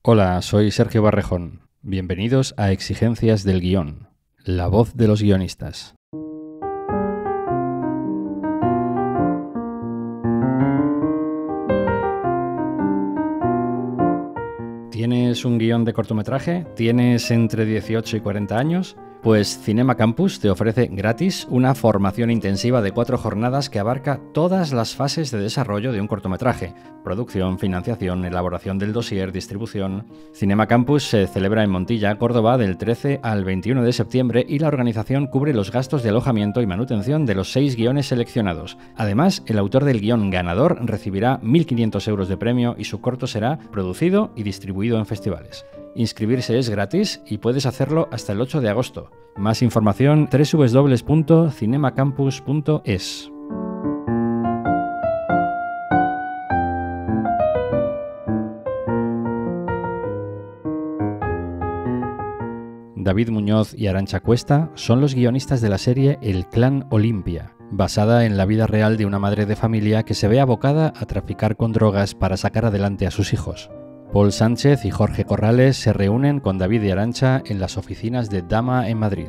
Hola, soy Sergio Barrejón. Bienvenidos a Exigencias del Guión, la voz de los guionistas. ¿Tienes un guión de cortometraje? ¿Tienes entre 18 y 40 años? Pues Cinema Campus te ofrece gratis una formación intensiva de 4 jornadas que abarca todas las fases de desarrollo de un cortometraje: producción, financiación, elaboración del dossier, distribución. Cinema Campus se celebra en Montilla, Córdoba, del 13 al 21 de septiembre y la organización cubre los gastos de alojamiento y manutención de los 6 guiones seleccionados. Además, el autor del guión ganador recibirá 1.500 euros de premio y su corto será producido y distribuido en festivales. Inscribirse es gratis y puedes hacerlo hasta el 8 de agosto. Más información www.cinemacampus.es. David Muñoz y Arantxa Cuesta son los guionistas de la serie El Clan Olimpia, basada en la vida real de una madre de familia que se ve abocada a traficar con drogas para sacar adelante a sus hijos. Paul Sánchez y Jorge Corrales se reúnen con David y Arantxa en las oficinas de Dama en Madrid.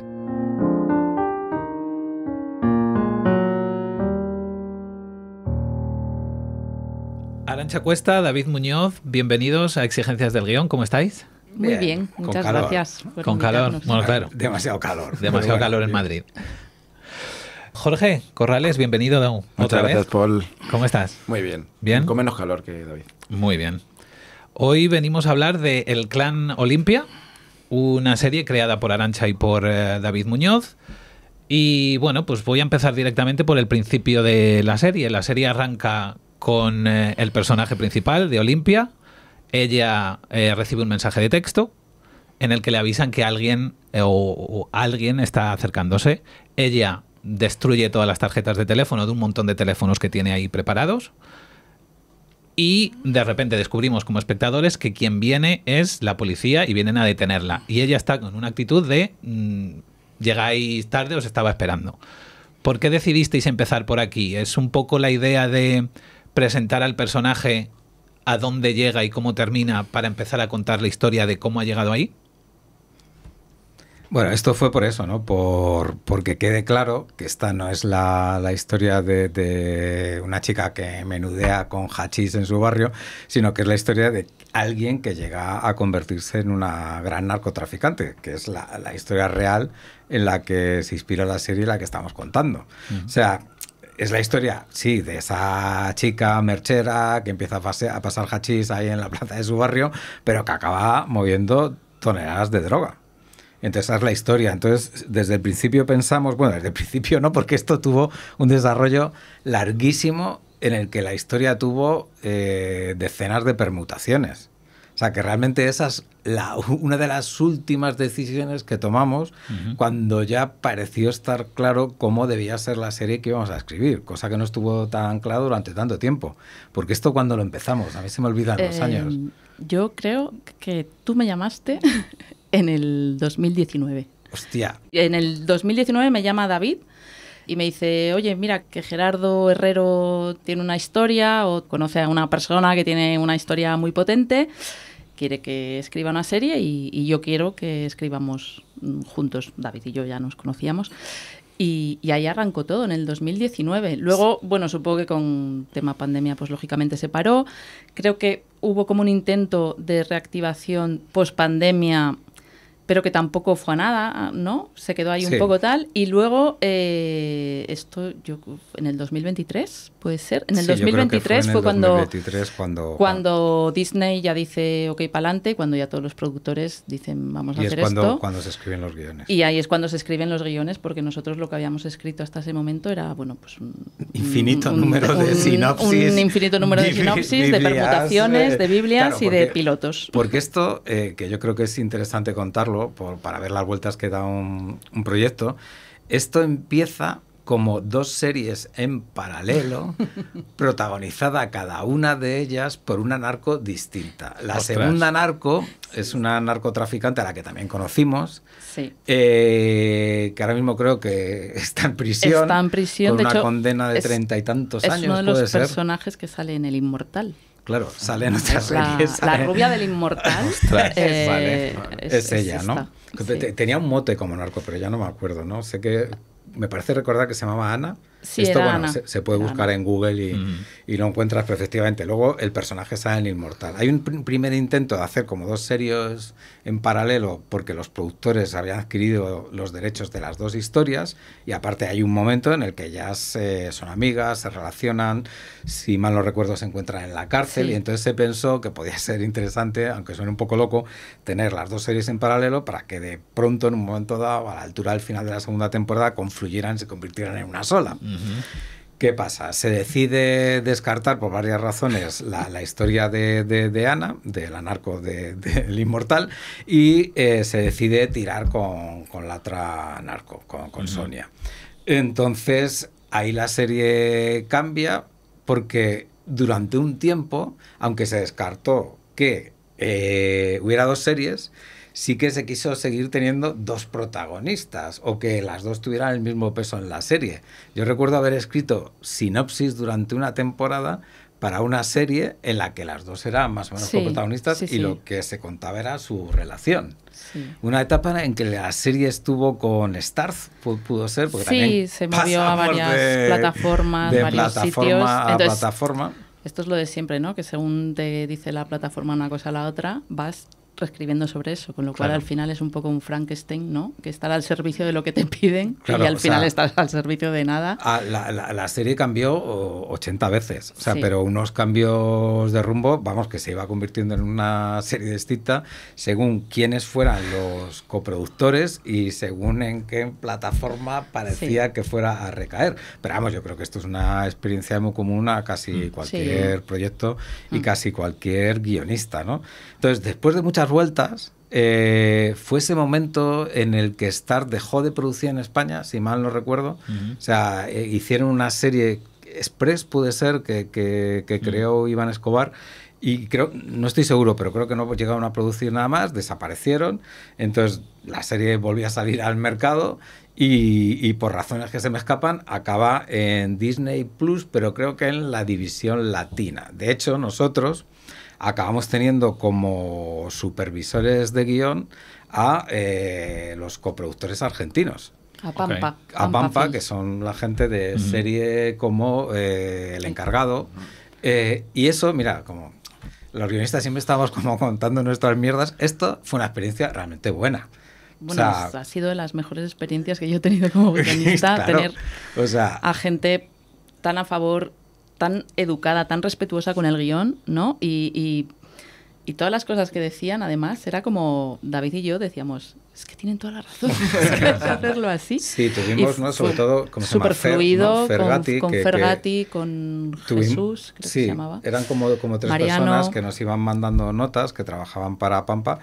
Arantxa Cuesta, David Muñoz, bienvenidos a Exigencias del Guión. ¿Cómo estáis? Muy bien, muchas gracias por Con calor, invitarnos. bueno, claro. Demasiado calor. Demasiado calor en Madrid. Jorge Corrales, bienvenido otra Muchas vez. gracias, Paul. ¿Cómo estás? Muy bien. ¿Bien? Con menos calor que David. Muy bien. Hoy venimos a hablar de El Clan Olimpia, una serie creada por Arantxa y por David Muñoz. Y bueno, pues voy a empezar directamente por el principio de la serie. La serie arranca con el personaje principal de Olimpia. Ella recibe un mensaje de texto en el que le avisan que alguien o alguien está acercándose. Ella destruye todas las tarjetas de teléfono de un montón de teléfonos que tiene ahí preparados. Y de repente descubrimos como espectadores que quien viene es la policía y vienen a detenerla. Y ella está con una actitud de llegáis tarde, os estaba esperando. ¿Por qué decidisteis empezar por aquí? ¿Es un poco la idea de presentar al personaje a dónde llega y cómo termina para empezar a contar la historia de cómo ha llegado ahí? Bueno, esto fue por eso, ¿no? Porque quede claro que esta no es la historia de una chica que menudea con hachís en su barrio, sino que es la historia de alguien que llega a convertirse en una gran narcotraficante, que es la historia real en la que se inspira la serie y la que estamos contando. O sea, es la historia, sí, de esa chica merchera que empieza a pasar hachís ahí en la plaza de su barrio, pero que acaba moviendo toneladas de droga. Entonces esa es la historia. Entonces desde el principio pensamos, bueno, desde el principio no, porque esto tuvo un desarrollo larguísimo en el que la historia tuvo decenas de permutaciones. O sea que realmente esa es una de las últimas decisiones que tomamos cuando ya pareció estar claro cómo debía ser la serie que íbamos a escribir, cosa que no estuvo tan claro durante tanto tiempo. Porque esto cuando lo empezamos, a mí se me olvidan los años. Yo creo que tú me llamaste en el 2019. Hostia. En el 2019 me llama David y me dice, oye, mira, que Gerardo Herrero tiene una historia o conoce a una persona que tiene una historia muy potente, quiere que escriba una serie y yo quiero que escribamos juntos. David y yo ya nos conocíamos. Y ahí arrancó todo, en el 2019. Luego, bueno, supongo que con tema pandemia, pues lógicamente se paró. Creo que hubo como un intento de reactivación post-pandemia, pero que tampoco fue a nada, ¿no? Se quedó ahí un poco tal. Y luego, esto yo en el 2023, ¿puede ser? En el 2023 fue cuando Disney ya dice ok, pa'lante, cuando ya todos los productores dicen vamos a hacer esto. Cuando se escriben los guiones. Y ahí es cuando se escriben los guiones, porque nosotros lo que habíamos escrito hasta ese momento era, bueno, pues un infinito número de sinopsis. Un infinito número de sinopsis, de permutaciones, de biblias, claro, y de pilotos. Porque esto, que yo creo que es interesante contarlo, para ver las vueltas que da un proyecto, esto empieza como 2 series en paralelo, protagonizada cada una de ellas por una narco distinta. La segunda narco es una narcotraficante a la que también conocimos, sí. Que ahora mismo creo que está en prisión. Está en prisión, con de una condena condena de 30 y tantos años. Es uno de los personajes que sale en El Inmortal. claro, sale en otra Es serie. la rubia del Inmortal. Ostras, vale. Es ella, ¿no? sí. Tenía un mote como narco, pero ya no me acuerdo, ¿no? Sé que me parece recordar que se llamaba Ana. Sí, esto, era bueno, Ana. se puede Era buscar Ana. en Google y lo encuentras perfectamente. Luego el personaje sale en Inmortal. Hay un primer intento de hacer como dos series en paralelo porque los productores habían adquirido los derechos de las dos historias y aparte hay un momento en el que ellas son amigas, se relacionan, si mal no recuerdo se encuentran en la cárcel, Sí. y entonces se pensó que podía ser interesante, aunque suene un poco loco, tener las dos series en paralelo para que de pronto en un momento dado, a la altura del final de la segunda temporada, confluyeran, se convirtieran en una sola. ¿Qué pasa? Se decide descartar por varias razones la historia de Ana, de la narco del Inmortal, y se decide tirar con la otra narco, con Sonia. Entonces, ahí la serie cambia porque durante un tiempo, aunque se descartó que hubiera dos series, sí que se quiso seguir teniendo dos protagonistas o que las dos tuvieran el mismo peso en la serie. Yo recuerdo haber escrito sinopsis durante una temporada para una serie en la que las dos eran más o menos coprotagonistas y lo que se contaba era su relación. Sí. Una etapa en que la serie estuvo con Starz, pudo ser, porque también se movió a varias plataformas, de varios plataforma sitios. a Entonces, plataforma. Esto es lo de siempre, ¿no? Que según te dice la plataforma una cosa a la otra, vas reescribiendo sobre eso, con lo cual al final es un poco un Frankenstein, ¿no? Que estar al servicio de lo que te piden y al final estás al servicio de nada. La serie cambió 80 veces, o sea, pero unos cambios de rumbo, vamos, que se iba convirtiendo en una serie distinta según quiénes fueran los coproductores y según en qué plataforma parecía que fuera a recaer. Pero vamos, yo creo que esto es una experiencia muy común a casi cualquier proyecto y casi cualquier guionista, ¿no? Entonces, después de muchas vueltas, fue ese momento en el que Starz dejó de producir en España, si mal no recuerdo. O sea, hicieron una serie Express, puede ser, que creó Iván Escobar, y creo, no estoy seguro, pero creo que no llegaron a producir nada más, desaparecieron. Entonces la serie volvió a salir al mercado y por razones que se me escapan acaba en Disney Plus, pero creo que en la división latina. De hecho, nosotros acabamos teniendo como supervisores de guión a los coproductores argentinos. A Pampa. A Pampa, que son la gente de serie como El Encargado. Y eso, mira, como los guionistas siempre estamos como contando nuestras mierdas, esto fue una experiencia realmente buena. Bueno, o sea, ha sido de las mejores experiencias que yo he tenido como guionista, claro, tener a gente tan a favor, tan educada, tan respetuosa con el guión, ¿no? Y todas las cosas que decían, además, era como David y yo decíamos, es que tienen toda la razón, hacerlo así. Sí, tuvimos, ¿no? Sobre todo, como súper fluido, Fergati, con Fergati, con Jesús, creo que se llamaba. Eran como tres Mariano, personas que nos iban mandando notas, que trabajaban para Pampa.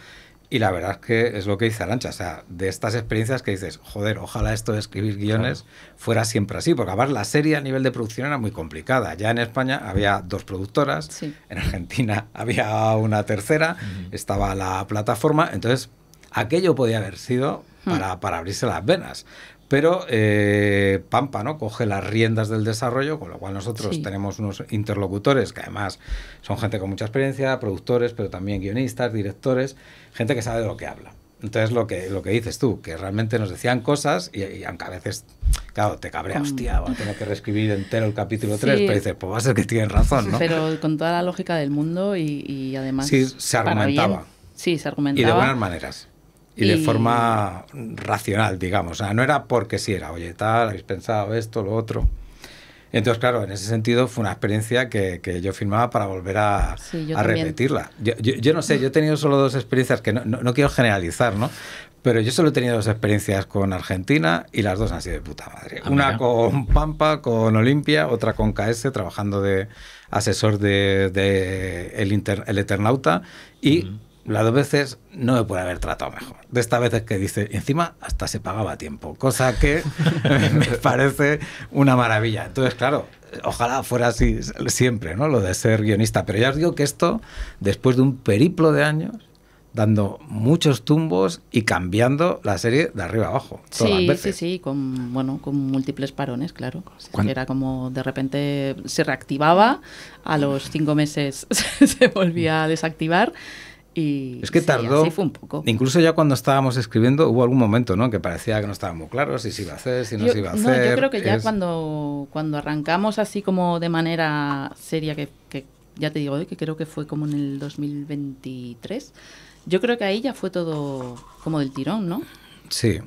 Y la verdad es que es lo que dice Arantxa, o sea, de estas experiencias que dices, joder, ojalá esto de escribir guiones fuera siempre así, porque además la serie a nivel de producción era muy complicada. Ya en España había dos productoras, en Argentina había una tercera, estaba la plataforma, entonces aquello podía haber sido para abrirse las venas. Pero Pampa, ¿no?, coge las riendas del desarrollo, con lo cual nosotros tenemos unos interlocutores que además son gente con mucha experiencia, productores, pero también guionistas, directores, gente que sabe de lo que habla. Entonces lo que dices tú, que realmente nos decían cosas y aunque a veces, claro, te cabrea, hostia, voy a tener que reescribir entero el capítulo 3, pero dices, pues va a ser que tienen razón, ¿no? Pero con toda la lógica del mundo y además... Sí, se argumentaba. Sí, se argumentaba. Y de buenas maneras. Y de forma racional, digamos. O sea, no era porque sí, era, oye, tal, habéis pensado esto, lo otro. Entonces, claro, en ese sentido fue una experiencia que yo firmaba para volver a repetirla. Yo no sé, yo he tenido solo dos experiencias, que no quiero generalizar, ¿no? Pero yo solo he tenido dos experiencias con Argentina y las dos han sido de puta madre. Una con Pampa, con Olimpia, otra con KS, trabajando de asesor de El Eternauta, y... las dos veces no me puede haber tratado mejor. De estas veces que dice, y encima hasta se pagaba a tiempo, cosa que me parece una maravilla. Entonces, claro, ojalá fuera así siempre, ¿no?, lo de ser guionista. Pero ya os digo que esto, después de un periplo de años, dando muchos tumbos y cambiando la serie de arriba a abajo. Todas las veces. Sí, con múltiples parones, claro. Era como de repente se reactivaba, a los 5 meses se volvía a desactivar. Y es que tardó, así fue un poco. Incluso ya cuando estábamos escribiendo hubo algún momento, ¿no?, que parecía que no estaba muy claro si se iba a hacer, si no se iba a hacer. No, yo creo que ya cuando arrancamos así como de manera seria, que ya te digo, que creo que fue como en el 2023, yo creo que ahí ya fue todo como del tirón, ¿no? Sí.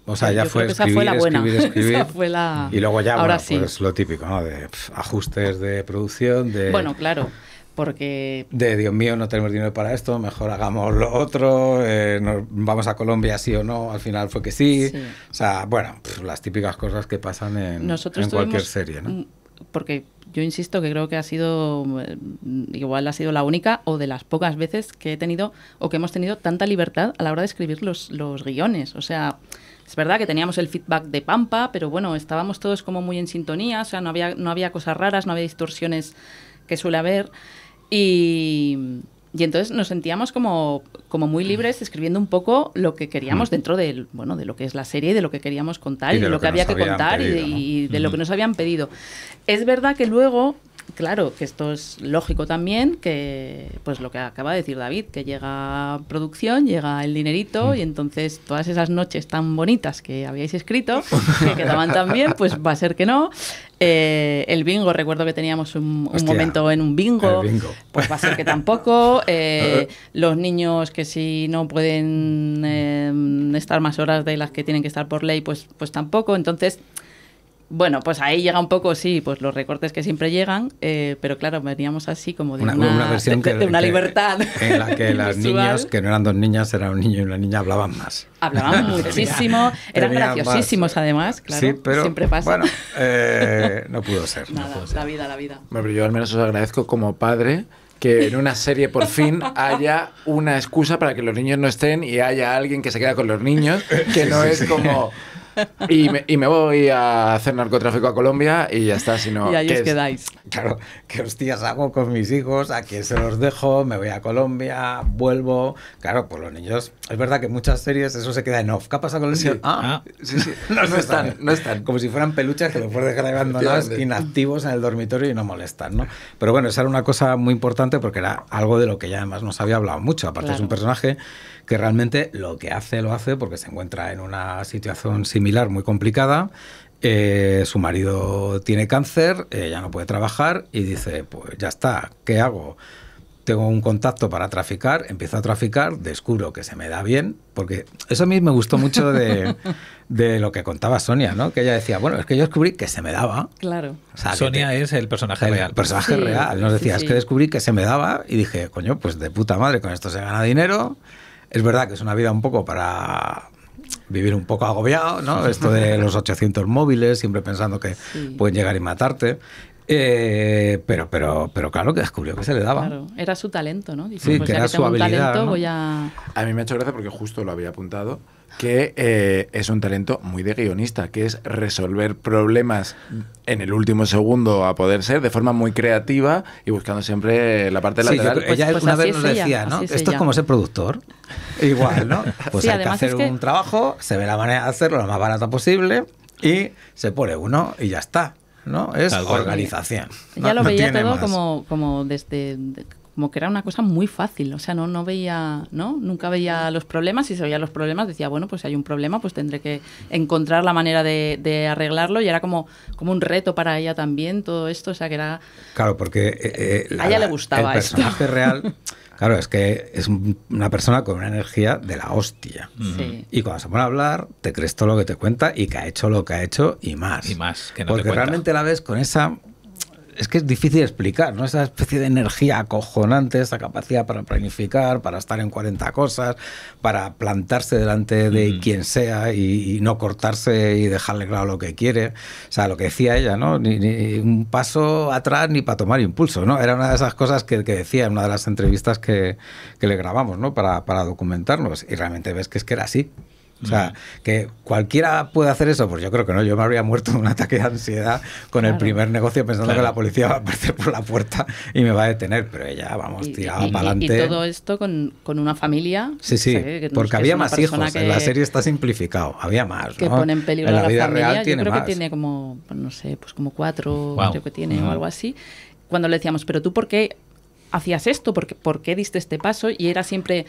O sea, ya fue escribir, esa fue la buena. escribir. Esa fue la... Y luego ya, ahora bueno, pues sí. lo típico, ¿no?, de ajustes de producción, de... Bueno, claro. Porque... De Dios mío, no tenemos dinero para esto, mejor hagamos lo otro, vamos a Colombia sí o no, al final fue que sí. O sea, bueno, las típicas cosas que pasan en cualquier serie, ¿no? Porque yo insisto que creo que igual ha sido la única o de las pocas veces que he tenido o que hemos tenido tanta libertad a la hora de escribir los guiones. O sea, es verdad que teníamos el feedback de Pampa, pero bueno, estábamos todos como muy en sintonía, o sea, no había cosas raras, no había distorsiones que suele haber. Y entonces nos sentíamos como muy libres escribiendo un poco lo que queríamos dentro de lo que es la serie, de lo que queríamos contar y de lo que había que contar pedido, y de lo que nos habían pedido. Es verdad que luego, claro, que esto es lógico también, que pues lo que acaba de decir David, que llega producción, llega el dinerito y entonces todas esas noches tan bonitas que habíais escrito, que quedaban tan bien, pues va a ser que no. El bingo, recuerdo que teníamos un momento en un bingo, pues va a ser que tampoco. Los niños que si no pueden estar más horas de las que tienen que estar por ley, pues tampoco. Entonces, bueno, pues ahí llega un poco, sí, pues los recortes que siempre llegan, pero claro, veníamos así como de una versión de una libertad en la que las niñas, que no eran dos niñas, era un niño y una niña, hablaban más. Hablaban muchísimo, eran graciosísimos además, claro, sí, pero siempre pasa. Bueno, no pudo ser. Nada, no pudo ser. la vida. Bueno, yo al menos os agradezco como padre que en una serie por fin haya una excusa para que los niños no estén y haya alguien que se queda con los niños, que no es como... Y me voy a hacer narcotráfico a Colombia y ya está, sino... Y ahí os quedáis. Claro, ¿qué hostias hago con mis hijos? ¿A quién se los dejo? Me voy a Colombia, vuelvo... Claro, pues los niños... Es verdad que en muchas series eso se queda en off. ¿Qué ha pasado con los niños? Sí. No están. Como si fueran peluches que los puedes dejar abandonados, inactivos en el dormitorio y no molestan, ¿no? Pero bueno, esa era una cosa muy importante porque era algo de lo que ya además nos había hablado mucho. Aparte es un personaje que realmente lo que hace, lo hace porque se encuentra en una situación similar muy complicada. Su marido tiene cáncer, ya no puede trabajar y dice, pues ya está, ¿qué hago? Tengo un contacto para traficar, empiezo a traficar, descubro que se me da bien, porque eso a mí me gustó mucho de lo que contaba Sonia, ¿no? Que ella decía, bueno, es que yo descubrí que se me daba. Claro. O sea, Sonia es el personaje real. El personaje real. Nos decía, es que descubrí que se me daba y dije, coño, pues de puta madre, con esto se gana dinero. Es verdad que es una vida un poco para vivir un poco agobiado, ¿no? Esto de los 800 móviles, siempre pensando que pueden llegar y matarte. Pero claro que descubrió que se le daba. Claro, era su talento, ¿no? Dice, Sí, pues que ya era que tengo su habilidad, un talento, ¿no? voy a... A mí me ha hecho gracia porque justo lo había apuntado, que es un talento muy de guionista, que es resolver problemas en el último segundo a poder ser, de forma muy creativa y buscando siempre la parte lateral. Ella una vez nos decía, ¿no? Esto es como ser productor. Igual, ¿no? Pues hay que hacer un trabajo, se ve la manera de hacerlo lo más barata posible y se pone uno y ya está. ¿No? Es organización. Ella lo veía todo como desde... como que era una cosa muy fácil, o sea, no veía, ¿no? Nunca veía los problemas y si veía los problemas decía, bueno, pues si hay un problema, pues tendré que encontrar la manera de arreglarlo y era como un reto para ella también todo esto, o sea, que era... Claro, porque a ella le gustaba el personaje real, claro, es que es una persona con una energía de la hostia. Sí. Y cuando se pone a hablar, te crees todo lo que te cuenta y que ha hecho lo que ha hecho y más. Y más, que no porque te cuenta. realmente la ves con esa... Es que es difícil explicar, ¿no? Esa especie de energía acojonante, esa capacidad para planificar, para estar en 40 cosas, para plantarse delante de quien sea y no cortarse y dejarle claro lo que quiere. O sea, lo que decía ella, ¿no? Ni un paso atrás ni para tomar impulso, ¿no? Era una de esas cosas que decía en una de las entrevistas que le grabamos, ¿no? Para documentarnos. Y realmente ves que es que era así. O sea, que cualquiera puede hacer eso, pues yo creo que no. Yo me habría muerto de un ataque de ansiedad con el primer negocio pensando que la policía va a aparecer por la puerta y me va a detener. Pero ella, vamos, tiraba para adelante. Y todo esto con una familia. Sí, sí, o sea, porque había más hijos. En la serie está simplificado. Había más, que ¿no? pone en peligro a la vida familia. real tiene yo creo más. que tiene como, no sé, pues como 4, creo que tiene, o algo así. Cuando le decíamos, pero tú, ¿por qué hacías esto? ¿Por qué diste este paso? Y era siempre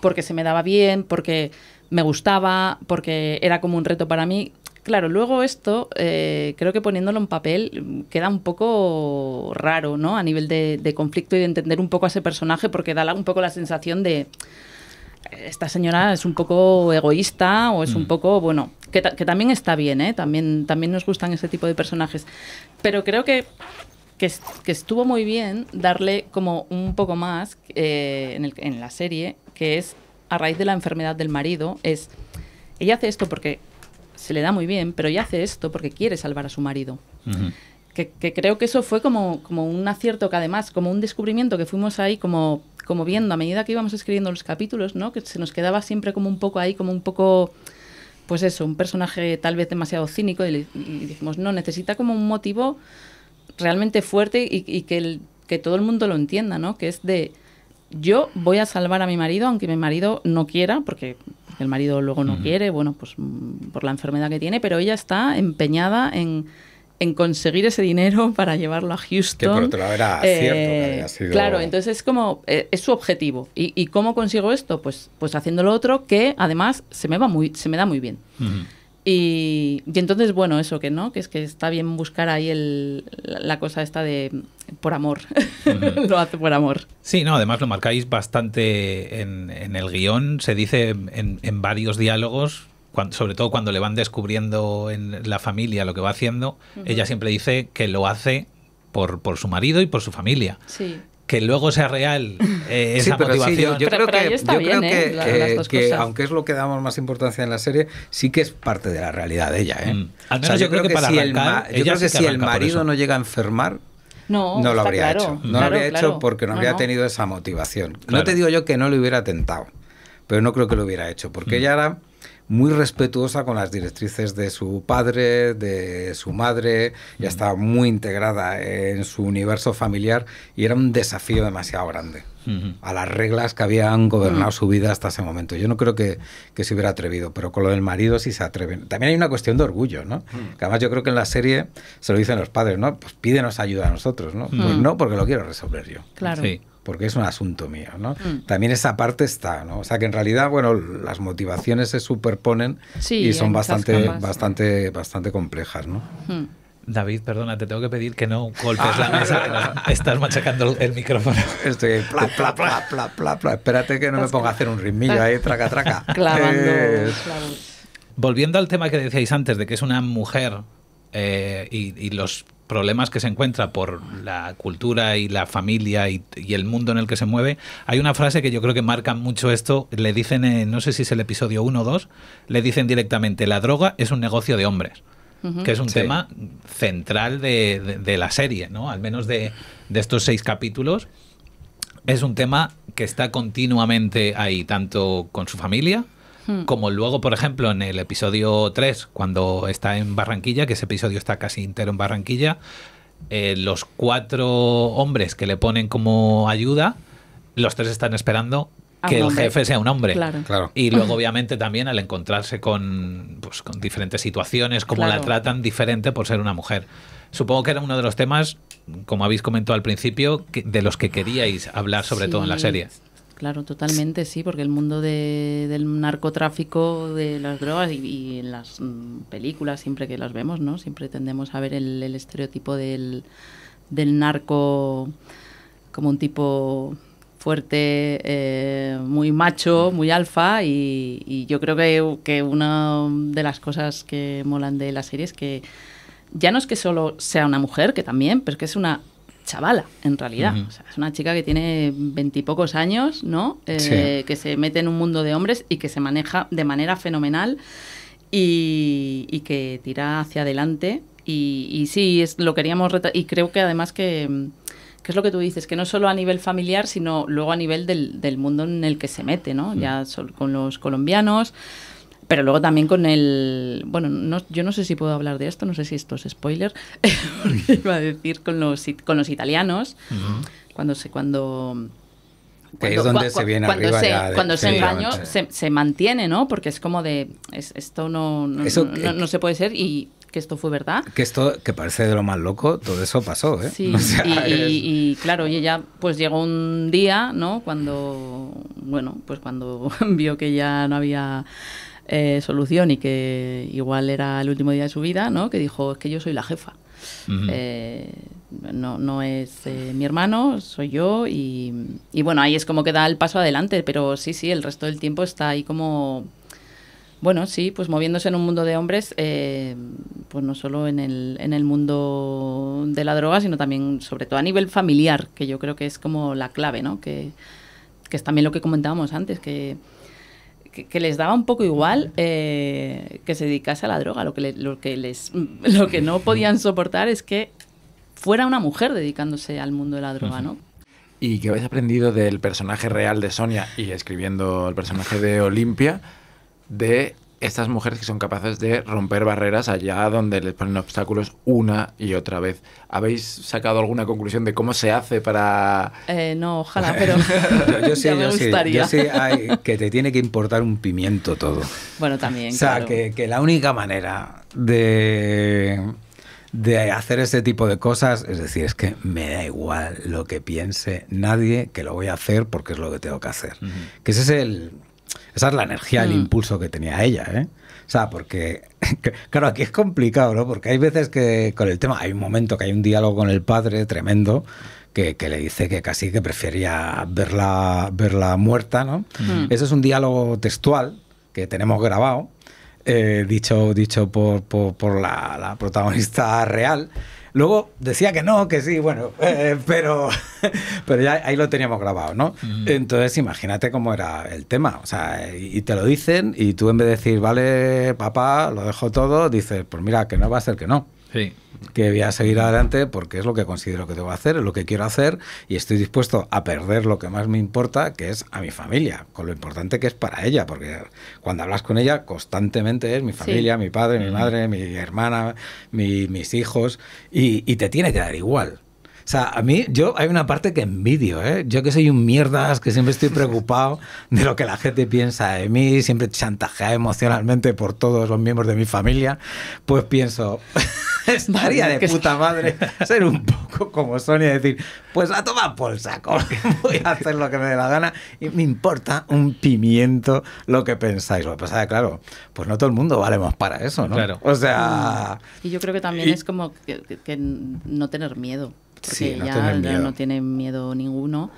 porque se me daba bien, porque me gustaba, porque era como un reto para mí. Claro, luego esto, creo que poniéndolo en papel queda un poco raro, ¿no? A nivel de conflicto y de entender un poco a ese personaje, porque da un poco la sensación de esta señora es un poco egoísta o es un poco, bueno, que también está bien, ¿eh? También nos gustan ese tipo de personajes. Pero creo que estuvo muy bien darle como un poco más en la serie, que es a raíz de la enfermedad del marido, ella hace esto porque se le da muy bien, pero ella hace esto porque quiere salvar a su marido. Que creo que eso fue como un acierto, que además, como un descubrimiento que fuimos ahí como viendo a medida que íbamos escribiendo los capítulos, ¿no? Que se nos quedaba siempre como un poco ahí, como un poco, pues eso, un personaje tal vez demasiado cínico, y dijimos, no, necesita como un motivo realmente fuerte y que todo el mundo lo entienda, ¿no? Que es de, yo voy a salvar a mi marido, aunque mi marido no quiera, porque el marido luego no quiere, bueno, pues por la enfermedad que tiene, pero ella está empeñada en conseguir ese dinero para llevarlo a Houston. Que por otro lado era cierto que había sido... Claro, entonces es como, es su objetivo. ¿Y cómo consigo esto? Pues haciendo lo otro, que además se me da muy bien. Y entonces, bueno, eso que no, que es que está bien buscar ahí la cosa esta de por amor. Lo hace por amor. Sí, no, además lo marcáis bastante en el guión, se dice en varios diálogos, sobre todo cuando le van descubriendo en la familia lo que va haciendo, ella siempre dice que lo hace por su marido y por su familia. Sí. Que luego sea real esa motivación. Sí, yo creo que aunque es lo que damos más importancia en la serie, sí que es parte de la realidad de ella. Al menos yo creo que para arrancar, yo creo que si el marido no llega a enfermar, no lo habría hecho. No lo habría hecho porque no habría tenido esa motivación. Claro. No te digo yo que no le hubiera tentado, pero no creo que lo hubiera hecho, porque ella era muy respetuosa con las directrices de su padre, de su madre, ya estaba muy integrada en su universo familiar y era un desafío demasiado grande a las reglas que habían gobernado su vida hasta ese momento. Yo no creo que se hubiera atrevido, pero con lo del marido sí se atreven. También hay una cuestión de orgullo, ¿no? Que además yo creo que en la serie se lo dicen los padres, ¿no? Pues pídenos ayuda a nosotros, ¿no? Pues no, porque lo quiero resolver yo. Claro. Sí. Porque es un asunto mío, ¿no? También esa parte está, ¿no? O sea que en realidad, bueno, las motivaciones se superponen y son bastante complejas, ¿no? David, perdona, te tengo que pedir que no golpes la mesa, que estás machacando el micrófono. Estoy pla. Espérate que no me ponga a hacer un ritmillo ahí, traca. Clavando clavos. Volviendo al tema que decíais antes, de que es una mujer y los problemas que se encuentra por la cultura y la familia y el mundo en el que se mueve, hay una frase que yo creo que marca mucho esto. Le dicen, no sé si es el episodio 1 o 2, le dicen directamente, la droga es un negocio de hombres, que es un tema central de la serie, ¿no? Al menos de estos 6 capítulos. Es un tema que está continuamente ahí, tanto con su familia, como luego, por ejemplo, en el episodio 3, cuando está en Barranquilla, que ese episodio está casi entero en Barranquilla, los 4 hombres que le ponen como ayuda, los 3 están esperando que el jefe sea un hombre. Claro. Y luego, obviamente, también al encontrarse con diferentes situaciones, cómo la tratan diferente por ser una mujer. Supongo que era uno de los temas, como habéis comentado al principio, de los que queríais hablar, sobre todo en la serie. Claro, totalmente, sí, porque el mundo del narcotráfico, de las drogas y en las películas, siempre que las vemos, ¿no? Siempre tendemos a ver el estereotipo del narco como un tipo fuerte, muy macho, muy alfa, y yo creo que una de las cosas que molan de la serie es que ya no es que solo sea una mujer, que también, pero es que es una chavala, en realidad. O sea, es una chica que tiene 20 y pocos años, ¿no? Que se mete en un mundo de hombres y que se maneja de manera fenomenal y que tira hacia adelante. Y sí, lo queríamos y creo que además que es lo que tú dices, que no solo a nivel familiar, sino luego a nivel del mundo en el que se mete, ¿no? Ya con los colombianos, Pero luego también con el... Bueno, yo no sé si puedo hablar de esto, no sé si esto es spoiler, porque iba a decir con los italianos, cuando que es donde se viene arriba ya cuando ese engaño se mantiene, ¿no? Porque es como de... esto no se puede ser y que esto fue verdad. Que esto, que parece de lo más loco, todo eso pasó, ¿eh? Sí, o sea, y claro, y ella pues llegó un día, ¿no? Cuando vio que ya no había solución y que igual era el último día de su vida, ¿no? Que dijo, es que yo soy la jefa. No es mi hermano, soy yo y bueno, ahí es como que da el paso adelante, pero sí, el resto del tiempo está ahí como... Bueno, sí, pues moviéndose en un mundo de hombres, pues no solo en el mundo de la droga, sino también, sobre todo, a nivel familiar, que yo creo que es como la clave, ¿no? Que es también lo que comentábamos antes, que les daba un poco igual que se dedicase a la droga. Lo que no podían soportar es que fuera una mujer dedicándose al mundo de la droga, ¿no? ¿Y qué habéis aprendido del personaje real de Sonia y escribiendo el personaje de Olimpia, de estas mujeres que son capaces de romper barreras allá donde les ponen obstáculos una y otra vez? ¿Habéis sacado alguna conclusión de cómo se hace para...? No, ojalá, pero yo sí, me gustaría. Yo sí, que te tiene que importar un pimiento todo. Bueno, también, o sea, claro. que la única manera de hacer ese tipo de cosas, es decir, es que me da igual lo que piense nadie, que lo voy a hacer porque es lo que tengo que hacer. Que esa es la energía, el impulso que tenía ella, ¿eh? O sea, porque, claro, aquí es complicado, ¿no? Porque hay veces que con el tema, hay un momento que hay un diálogo con el padre tremendo que le dice que casi que prefería verla muerta, ¿no? Ese es un diálogo textual que tenemos grabado, dicho por la protagonista real. Luego decía que no, que sí, bueno, pero ya ahí lo teníamos grabado, ¿no? Entonces imagínate cómo era el tema, o sea, y te lo dicen y tú en vez de decir, vale, papá, lo dejo todo, dices, pues mira, que no va a ser que no. Sí. Que voy a seguir adelante porque es lo que considero que tengo que hacer, es lo que quiero hacer y estoy dispuesto a perder lo que más me importa, que es a mi familia, con lo importante que es para ella, porque cuando hablas con ella constantemente es mi familia, mi padre, mi madre, mi hermana, mis hijos y te tiene que dar igual. O sea, a mí, hay una parte que envidio, ¿eh? Yo que soy un mierdas, que siempre estoy preocupado de lo que la gente piensa de mí, siempre chantajeado emocionalmente por todos los miembros de mi familia, pues pienso, estaría de puta madre ser un poco como Sonia y decir, pues a tomar por saco, voy a hacer lo que me dé la gana y me importa un pimiento lo que pensáis. Lo que pasa es que, claro, pues no todo el mundo valemos para eso, ¿no? Claro. O sea... Y yo creo que también es como que no tener miedo. Porque sí, no ya no tiene miedo ninguno.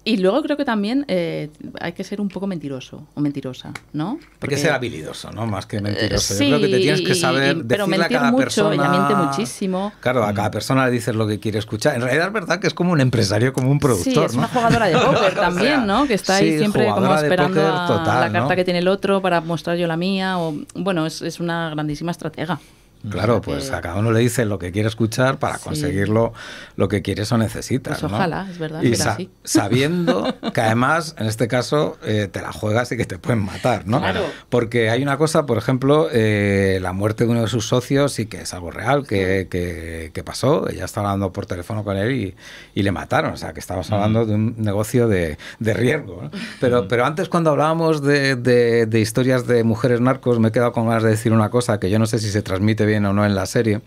Y luego creo que también hay que ser un poco mentiroso o mentirosa, ¿no? Porque, hay que ser habilidoso, ¿no? Más que mentiroso. Sí, yo creo que te tienes que saber pero decirle a cada mucho, persona... ella miente muchísimo. Claro, a cada persona le dices lo que quiere escuchar. En realidad es verdad que es como un empresario, como un productor, sí, es una jugadora de póker también, o sea, ¿no? Que está ahí siempre como esperando la carta que tiene el otro para mostrar yo la mía. Bueno, es una grandísima estratega. Claro, pues a cada uno le dices lo que quiere escuchar para conseguirlo lo que quieres o necesitas. Pues ojalá, ¿no? Es verdad. Y así. Sabiendo que además, en este caso, te la juegas y que te pueden matar, ¿no? Claro. Porque hay una cosa, por ejemplo, la muerte de uno de sus socios sí que es algo real, que pasó. Ella estaba hablando por teléfono con él y le mataron. O sea, que estamos hablando de un negocio de riesgo, ¿no? Pero antes, cuando hablábamos de historias de mujeres narcos, me he quedado con ganas de decir una cosa que yo no sé si se transmite bien o no en la serie,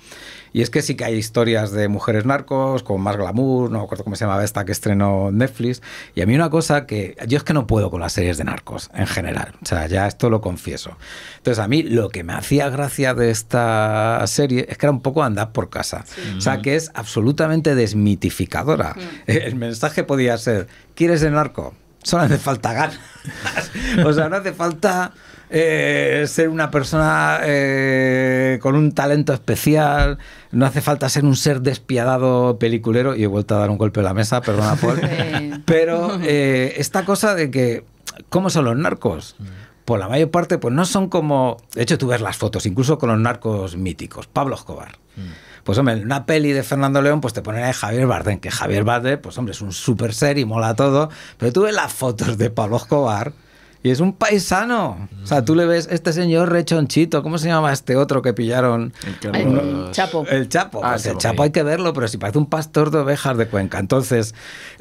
y es que sí que hay historias de mujeres narcos con más glamour, no me acuerdo cómo se llamaba esta que estrenó Netflix, y a mí una cosa que yo es que no puedo con las series de narcos en general, o sea, ya esto lo confieso. Entonces a mí lo que me hacía gracia de esta serie es que era un poco andar por casa, o sea, que es absolutamente desmitificadora. El mensaje podía ser, ¿quieres ser narco? Solo hace falta ganas. O sea, no hace falta ser una persona con un talento especial, no hace falta ser un ser despiadado peliculero. Y he vuelto a dar un golpe a la mesa, perdona, Paul. Pero esta cosa de que, ¿cómo son los narcos? Por la mayor parte, pues no son como... De hecho, tú ves las fotos, incluso con los narcos míticos. Pablo Escobar. Pues hombre, en una peli de Fernando León pues te ponen a Javier Bardem, que Javier Bardem, pues hombre, es un super ser y mola todo, pero tú ves las fotos de Pablo Escobar Y es un paisano. O sea, tú le ves este señor rechonchito. ¿Cómo se llama este otro que pillaron? El Chapo. El Chapo. Ah, Pues el Chapo, Chapo sí. hay que verlo, pero si parece un pastor de ovejas de Cuenca. Entonces,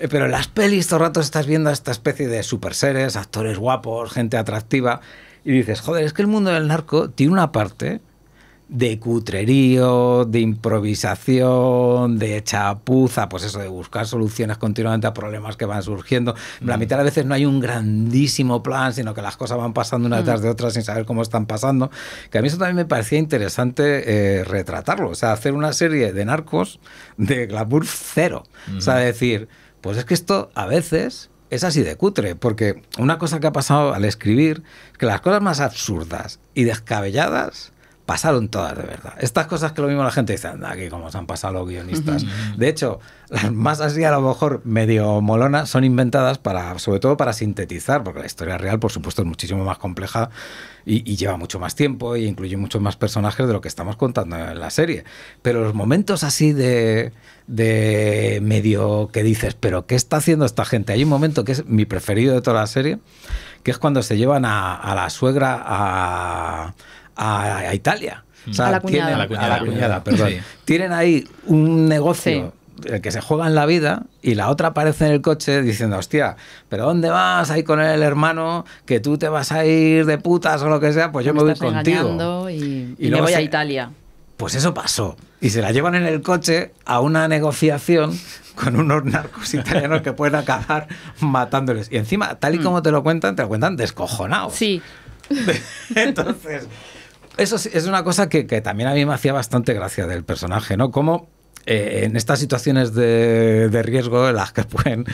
pero en las pelis todo el rato estás viendo a esta especie de superseres, actores guapos, gente atractiva. Y dices, joder, es que el mundo del narco tiene una parte de cutrerío, de improvisación, de chapuza, pues eso, de buscar soluciones continuamente a problemas que van surgiendo. La mitad de veces no hay un grandísimo plan, sino que las cosas van pasando una detrás de otra sin saber cómo están pasando. Que a mí eso también me parecía interesante retratarlo. O sea, hacer una serie de narcos de glamour cero. O sea, decir, pues es que esto a veces es así de cutre, porque una cosa que ha pasado al escribir es que las cosas más absurdas y descabelladas pasaron todas de verdad. Estas cosas que lo mismo la gente dice, anda, aquí como se han pasado los guionistas. De hecho, las más así a lo mejor medio molonas son inventadas para, sobre todo para sintetizar, porque la historia real, por supuesto, es muchísimo más compleja y lleva mucho más tiempo y incluye muchos más personajes de lo que estamos contando en la serie. Pero los momentos así de medio que dices, pero ¿qué está haciendo esta gente? Hay un momento que es mi preferido de toda la serie, que es cuando se llevan a la suegra a Italia. O sea, A la cuñada. a la cuñada, perdón. Sí. Tienen ahí un negocio el que se juegan la vida y la otra aparece en el coche diciendo, hostia, ¿pero dónde vas ahí con el hermano? Que tú te vas a ir de putas o lo que sea, pues yo me voy estás contigo. engañando y me luego voy a se- Italia. Pues eso pasó. Y se la llevan en el coche a una negociación con unos narcos italianos que pueden acabar matándoles. Y encima, tal y como te lo cuentan descojonados. Sí, Entonces, eso sí, es una cosa que también a mí me hacía bastante gracia del personaje, ¿no? Como en estas situaciones de riesgo en las que pueden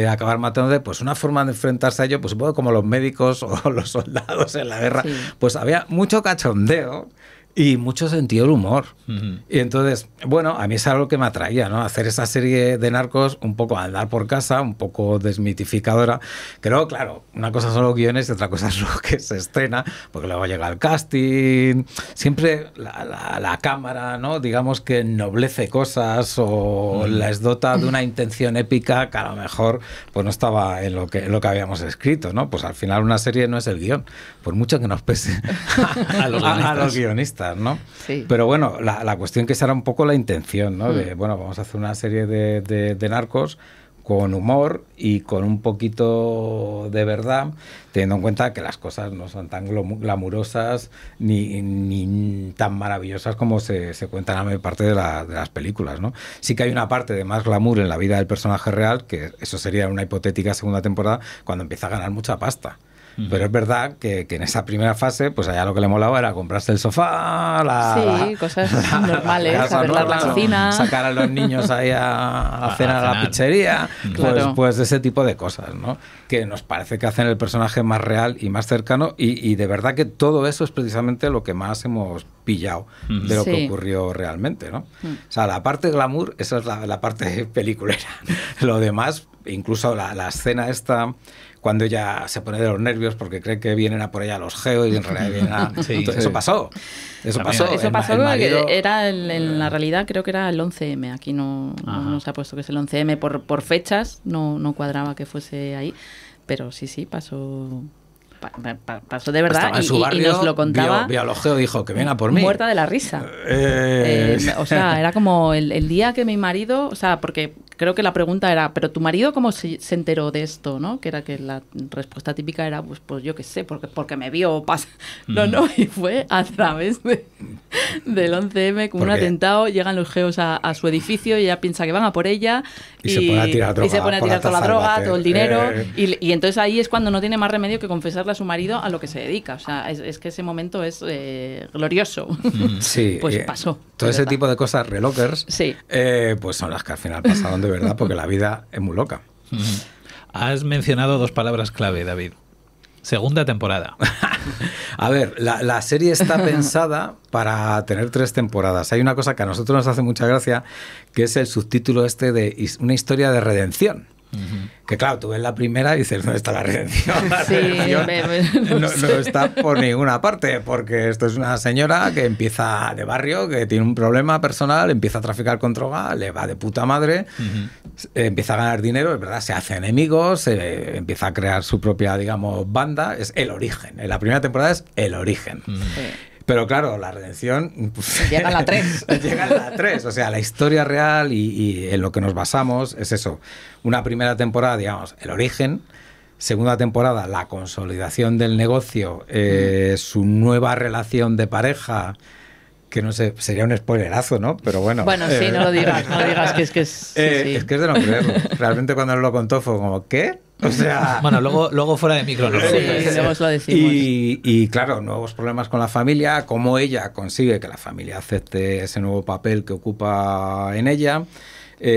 acabar matándote, pues una forma de enfrentarse a ello, pues supongo como los médicos o los soldados en la guerra, Sí. pues había mucho cachondeo y mucho sentido del humor. Y entonces, bueno, a mí es algo que me atraía, ¿no? Hacer esa serie de narcos un poco a andar por casa, un poco desmitificadora. Que luego, claro, una cosa son los guiones y otra cosa es lo que se estrena, porque luego llega el casting. Siempre la cámara, ¿no? Digamos que ennoblece cosas o les dota de una intención épica que a lo mejor pues no estaba en lo que habíamos escrito, ¿no? Pues al final una serie no es el guión, por mucho que nos pese a los guionistas. ¿No? Sí. Pero bueno, la cuestión que esa era un poco la intención, ¿no? De, bueno, vamos a hacer una serie de narcos con humor y con un poquito de verdad, teniendo en cuenta que las cosas no son tan glamurosas ni tan maravillosas como se cuentan a mayor parte de las películas, ¿no? Sí que hay una parte de más glamour en la vida del personaje real, que eso sería una hipotética segunda temporada, cuando empieza a ganar mucha pasta. Pero es verdad que en esa primera fase, pues allá lo que le molaba era comprarse el sofá, cosas normales, casa, arreglar la Claro, cocina. sacar a los niños ahí a cenar a la cenar. pizzería, Claro. pues ese tipo de cosas, ¿no? Que nos parece que hacen el personaje más real y más cercano y de verdad que todo eso es precisamente lo que más hemos pillado de lo que Sí. ocurrió realmente, ¿no? O sea, la parte glamour, esa es la parte peliculera. Lo demás, incluso la escena esta, cuando ella se pone de los nervios porque cree que vienen a por ella los geos y en realidad vienen a... Sí, Entonces, sí. Eso pasó. Eso También. pasó. Eso El pasó marido- que era en la realidad, creo que era el 11M. Aquí no se ha puesto que es el 11M por fechas, no cuadraba que fuese ahí. Pero sí, pasó. Pasó de verdad Estaba en su y barrio, nos lo contaba. vio a los geos y dijo que viene a por mí. Muerta de la risa. O sea, era como el día que mi marido, o sea, porque creo que la pregunta era, pero tu marido cómo se enteró de esto, ¿no? Que era que la respuesta típica era, pues yo qué sé, porque me vio pasar. No, y fue a través del 11M con un Porque- atentado, llegan los geos a su edificio y ella piensa que van a por ella Y se pone a tirar droga y se pone a por la tirar toda la taza del droga, váter. todo el dinero y entonces ahí es cuando no tiene más remedio que confesarle a su marido a lo que se dedica. O sea, es que ese momento es glorioso. Sí, Pues pasó, Todo de ese verdad. tipo de cosas relockers, Sí. pues son las que al final pasaron de verdad, porque la vida es muy loca. Has mencionado dos palabras clave, David. Segunda temporada. A ver, la serie está pensada para tener 3 temporadas. Hay una cosa que a nosotros nos hace mucha gracia, que es el subtítulo este de una historia de redención. Que claro, tú ves la primera y dices, ¿dónde está la redención? La Sí, redención no no sé. está por ninguna parte, porque esto es una señora que empieza de barrio, que tiene un problema personal, empieza a traficar con droga, le va de puta madre, empieza a ganar dinero, es verdad, se hace enemigos, empieza a crear su propia, digamos, banda. Es el origen. En la primera temporada es el origen. Sí. Pero claro, la redención... Pues, Llega a la 3. llega a la 3. O sea, la historia real y en lo que nos basamos es eso. Una primera temporada, digamos, el origen. Segunda temporada, la consolidación del negocio. Su nueva relación de pareja. Que no sé, sería un spoilerazo, ¿no? Pero bueno. Bueno, sí, no lo digas, que es que es... sí, sí. Es que es de no creerlo. Realmente cuando él lo contó fue como, ¿qué? O sea... Bueno, luego fuera de micro. Sí, luego os lo decimos. Y claro, nuevos problemas con la familia, cómo ella consigue que la familia acepte ese nuevo papel que ocupa en ella,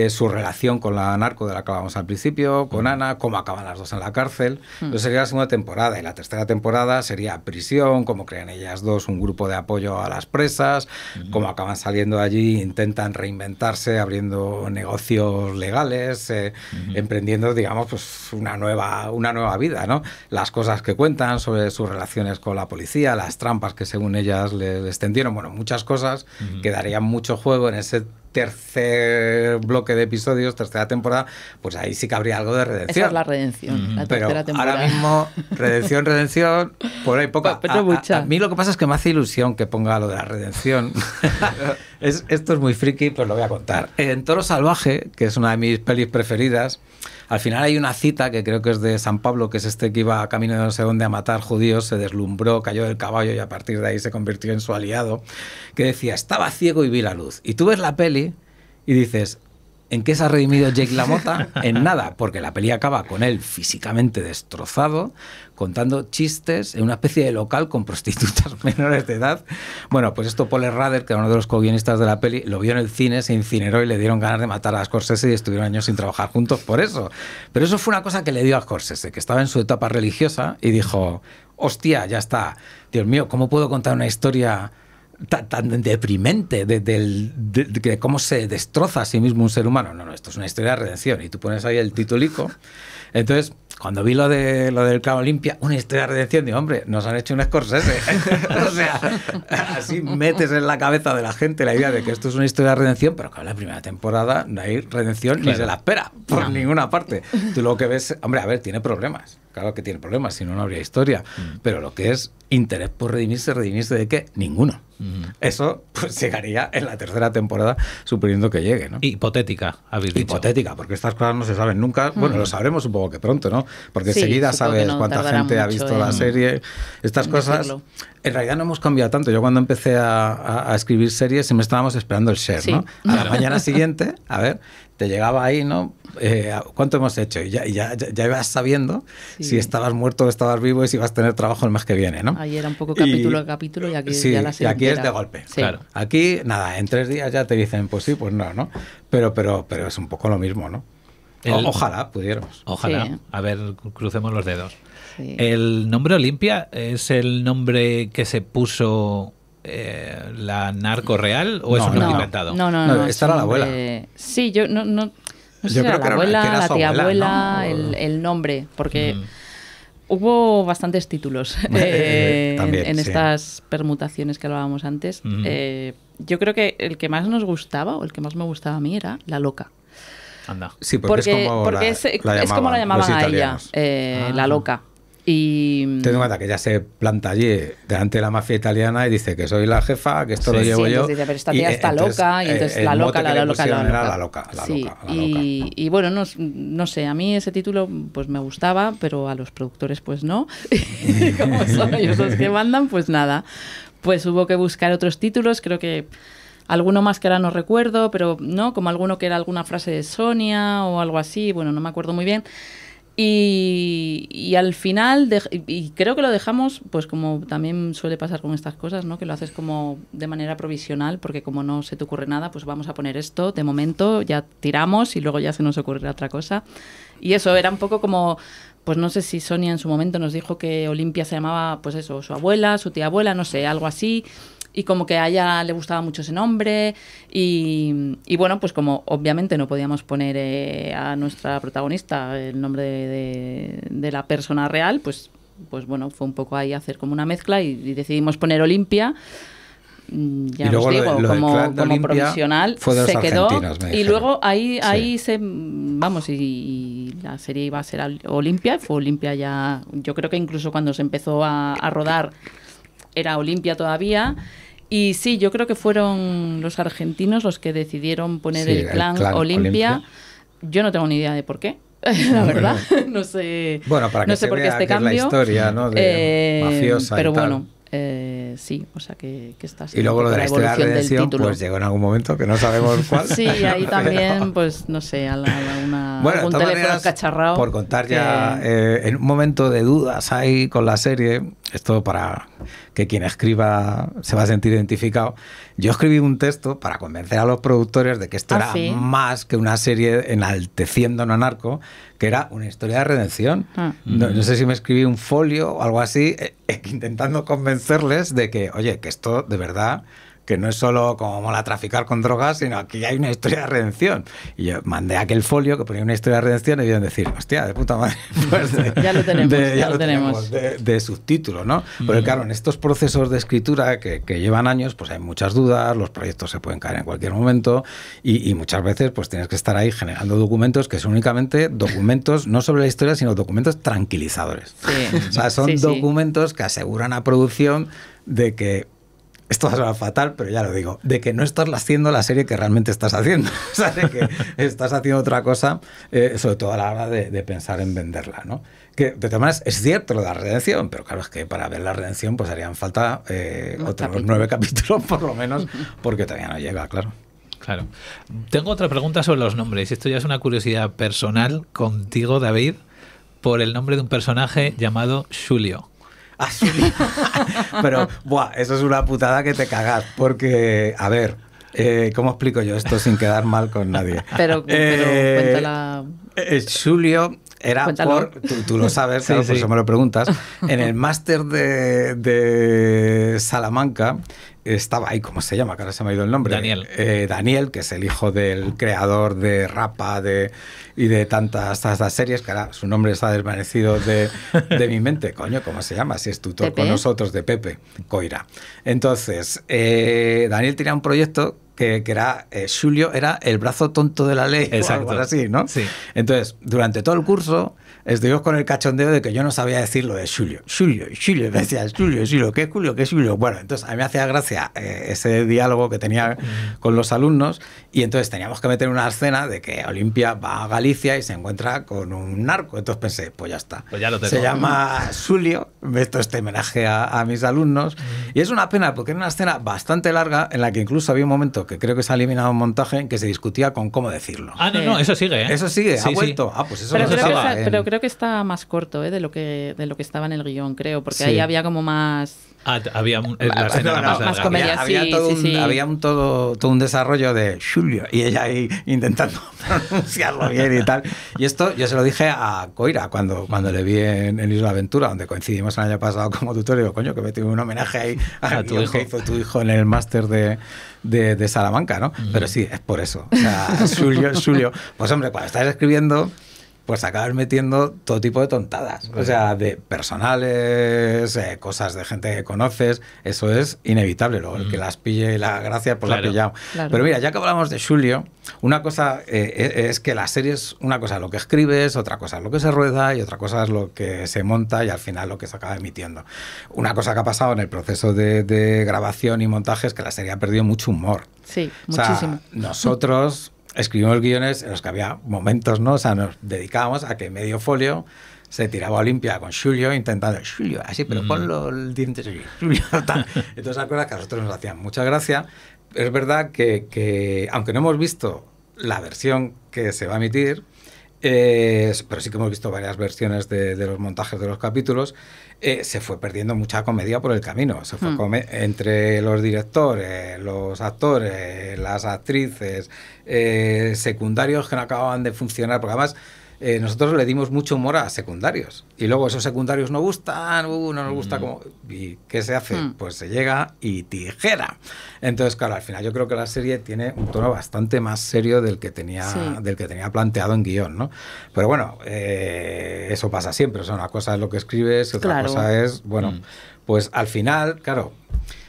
su relación con la narco de la que hablábamos al principio, con Ana, cómo acaban las dos en la cárcel. Eso sería la segunda temporada. Y la tercera temporada sería prisión, cómo crean ellas dos un grupo de apoyo a las presas, cómo acaban saliendo de allí, intentan reinventarse, abriendo negocios legales, emprendiendo, digamos, pues una nueva vida, ¿no? Las cosas que cuentan sobre sus relaciones con la policía, las trampas que según ellas les tendieron, bueno, muchas cosas que darían mucho juego en ese tercer bloque de episodios, tercera temporada, pues ahí sí que habría algo de redención. Esa es la redención, la Pero tercera temporada. ahora mismo, redención, por ahí poca. Pero mucha. A mí lo que pasa es que me hace ilusión que ponga lo de la redención. Esto es muy friki, pero lo voy a contar. En Toro Salvaje, que es una de mis pelis preferidas, al final hay una cita que creo que es de San Pablo, que es este que iba camino de no sé dónde a matar judíos, se deslumbró, cayó del caballo y a partir de ahí se convirtió en su aliado, que decía, estaba ciego y vi la luz. Y tú ves la peli y dices, ¿en qué se ha redimido Jake LaMotta? En nada, porque la peli acaba con él físicamente destrozado, contando chistes en una especie de local con prostitutas menores de edad. Bueno, pues esto Paul Rader, que era uno de los co-guionistas de la peli, lo vio en el cine, se incineró y le dieron ganas de matar a Scorsese y estuvieron años sin trabajar juntos por eso. Pero eso fue una cosa que le dio a Scorsese, que estaba en su etapa religiosa y dijo, hostia, ya está, Dios mío, ¿cómo puedo contar una historia tan deprimente de cómo se destroza a sí mismo un ser humano? No, esto es una historia de redención y tú pones ahí el titulico. Entonces, cuando vi lo del Clan Olimpia, una historia de redención, digo, hombre, nos han hecho un Scorsese. O sea, así metes en la cabeza de la gente la idea de que esto es una historia de redención, pero que en la primera temporada no hay redención ni se la espera por ninguna parte. Tú lo que ves, hombre, a ver, tiene problemas. Claro que tiene problemas, si no, no habría historia. Pero lo que es interés por redimirse ¿de qué? Ninguno. Eso pues llegaría en la tercera temporada, suponiendo que llegue, ¿no? Hipotética, habéis dicho. Hipotética, porque estas cosas no se saben nunca. Bueno, lo sabremos un poco que pronto, ¿no? Porque Sí, enseguida supongo sabes que no cuánta tardará gente ha mucho visto la serie. Estas en cosas, decirlo. en realidad no hemos cambiado tanto. Yo cuando empecé a escribir series siempre estábamos esperando el share, Sí. ¿no? A la mañana siguiente, a ver, te llegaba ahí, ¿no? ¿Cuánto hemos hecho? Y ya ibas sabiendo Sí. si estabas muerto o estabas vivo y si ibas a tener trabajo el mes que viene, ¿no? Ahí era un poco capítulo a capítulo y aquí sí, ya la y serie aquí es entera. de golpe. Sí. Claro. Aquí, nada, en 3 días ya te dicen, pues sí, pues no. Pero es un poco lo mismo, ¿no? Ojalá pudiéramos. Ojalá. Sí. A ver, crucemos los dedos. Sí. ¿El nombre Olimpia es el nombre que se puso la narco real o es No, un nombre no. inventado? No. Esta era la abuela. Sí, yo no sé Yo si creo era que la era abuela, que era la su tía abuela, abuela, ¿no? el nombre, porque hubo bastantes títulos También, en sí. estas permutaciones que hablábamos antes. Yo creo que el que más nos gustaba, o el que más me gustaba a mí, era La Loca. Anda. Sí, porque Es como la llamaban los a ella, italianos. La Loca. Y Ten en cuenta que ella se planta allí delante de la mafia italiana y dice que soy la jefa, que esto lo Sí, llevo yo. entonces dice, pero esta tía está loca, y entonces el la mote loca, que la le loca, pusieron la era loca. la loca, la Sí, loca, la y, loca. y bueno, no sé, a mí ese título pues me gustaba, pero a los productores pues no. Y como son ellos los que mandan, pues nada. Pues hubo que buscar otros títulos, creo que alguno más que ahora no recuerdo, pero no, como alguno que era alguna frase de Sonia o algo así, bueno, no me acuerdo muy bien. Y al final, y creo que lo dejamos, pues como también suele pasar con estas cosas, ¿no? Que lo haces como de manera provisional, porque como no se te ocurre nada, pues vamos a poner esto, de momento ya tiramos y luego ya se nos ocurrirá otra cosa. Y eso era un poco como, pues no sé si Sonia en su momento nos dijo que Olimpia se llamaba, pues eso, su abuela, su tía abuela, no sé, algo así. y como que a ella le gustaba mucho ese nombre y bueno, pues como obviamente no podíamos poner a nuestra protagonista el nombre de la persona real, pues bueno, fue un poco ahí hacer como una mezcla y decidimos poner Olimpia. Ya y os digo, como provisional se quedó y luego ahí se vamos y la serie iba a ser Olimpia, fue Olimpia ya, yo creo que incluso cuando se empezó a rodar era Olimpia todavía. Y sí, yo creo que fueron los argentinos los que decidieron poner el clan Olimpia. Yo no tengo ni idea de por qué. La verdad, no sé. Bueno, para que no sé por qué este cambio. Es la historia, ¿no? De mafiosa pero y tal. bueno, sí, o sea que está así. Y luego lo de la historia de la redención, pues llegó en algún momento que no sabemos cuál. Sí, ahí también, pues no sé, algún teléfono cacharrado. Por contar ya, en un momento de dudas ahí con la serie, esto para que quien escriba se va a sentir identificado. Yo escribí un texto para convencer a los productores de que esto era más que una serie enalteciendo a Narco, que era una historia de redención. No sé si me escribí un folio o algo así, intentando convencerles de que, oye, que esto de verdad, que no es solo como mola traficar con drogas, sino aquí hay una historia de redención. Y yo mandé aquel folio que ponía una historia de redención y debían decir, hostia, de puta madre. Pues ya lo tenemos, de subtítulo, ¿no? Porque claro, en estos procesos de escritura que llevan años, pues hay muchas dudas, los proyectos se pueden caer en cualquier momento y muchas veces pues tienes que estar ahí generando documentos que son únicamente documentos, no sobre la historia, sino documentos tranquilizadores. Sí. O sea, son documentos que aseguran a producción de que esto va a sonar fatal, pero ya lo digo, de que no estás haciendo la serie que realmente estás haciendo, o sea, de que estás haciendo otra cosa, sobre todo a la hora de pensar en venderla, ¿no? Que de todas maneras es cierto lo de la redención, pero claro, es que para ver la redención pues harían falta otros 9 capítulos por lo menos, porque todavía no llega, claro. Claro. Tengo otra pregunta sobre los nombres. Esto ya es una curiosidad personal contigo, David, por el nombre de un personaje llamado Xulio. Pero, eso es una putada que te cagas, porque, a ver, ¿cómo explico yo esto sin quedar mal con nadie? Pero cuéntala. Xulio era Cuéntalo. tú lo sabes, claro, por eso me lo preguntas. En el máster de Salamanca estaba ahí, ¿cómo se llama? Que ahora se me ha ido el nombre. Daniel, que es el hijo del creador de Rapa y de tantas series, que ahora su nombre está desvanecido de mi mente. Coño, ¿cómo se llama? Si es tutor con nosotros, de Pepe Coira. Entonces, Daniel tenía un proyecto que era Xulio era el brazo tonto de la ley. Exacto. O algo así, ¿no? Sí. Entonces, durante todo el curso estuvimos con el cachondeo de que yo no sabía decir lo de Xulio. Me decía Xulio, ¿qué es Julio? ¿Qué es Xulio? Bueno, entonces a mí me hacía gracia ese diálogo que tenía con los alumnos y entonces teníamos que meter una escena de que Olimpia va a Galicia y se encuentra con un narco. Entonces pensé, pues ya está. Pues ya lo tengo. Se llama Xulio, meto este homenaje a mis alumnos y es una pena porque era una escena bastante larga en la que incluso había un momento que creo que se ha eliminado un montaje en que se discutía con cómo decirlo. No, eso sigue, ¿eh? Eso sigue, sí, ha vuelto. Sí. Pues eso pero, no estaba. Pero creo que está más corto de lo que estaba en el guión, creo, porque ahí había como más... había la escena más comedia, había todo un desarrollo de Xulio y ella ahí intentando pronunciarlo bien y tal. Y esto yo se lo dije a Coira cuando le vi en Isla Aventura, donde coincidimos el año pasado como tutor, y digo, coño, que me tuve un homenaje ahí a tu hijo. Que hizo tu hijo en el máster de Salamanca, ¿no? Pero sí, es por eso. O sea, Xulio, pues hombre, cuando estás escribiendo, pues acabas metiendo todo tipo de tontadas. O sea, de personales, cosas de gente que conoces, eso es inevitable. Luego el que las pille la gracia, pues la ha pillado. Claro. Pero mira, ya que hablamos de Xulio, una cosa es que la serie es una cosa lo que escribes, otra cosa es lo que se rueda y otra cosa es lo que se monta y al final lo que se acaba emitiendo. Una cosa que ha pasado en el proceso de grabación y montaje es que la serie ha perdido mucho humor. Sí, O muchísimo. sea, nosotros escribimos guiones en los que había momentos, ¿no? O sea, nos dedicábamos a que medio folio se tiraba a Olimpia con Xulio intentando Xulio, así, pero ponlo el diente Xulio, tal. Entonces, acuerdas que a nosotros nos hacían mucha gracia. Es verdad que aunque no hemos visto la versión que se va a emitir, pero sí que hemos visto varias versiones de los montajes de los capítulos, se fue perdiendo mucha comedia por el camino. Se fue entre los directores, los actores, las actrices, secundarios que no acababan de funcionar, porque además nosotros le dimos mucho humor a secundarios. Y luego esos secundarios no gustan, no nos gusta como... ¿Y qué se hace? Pues se llega y tijera. Entonces, claro, al final yo creo que la serie tiene un tono bastante más serio del que tenía planteado en guión, ¿no? Pero bueno, eso pasa siempre. O sea, una cosa es lo que escribes y otra cosa es, bueno, pues al final, claro...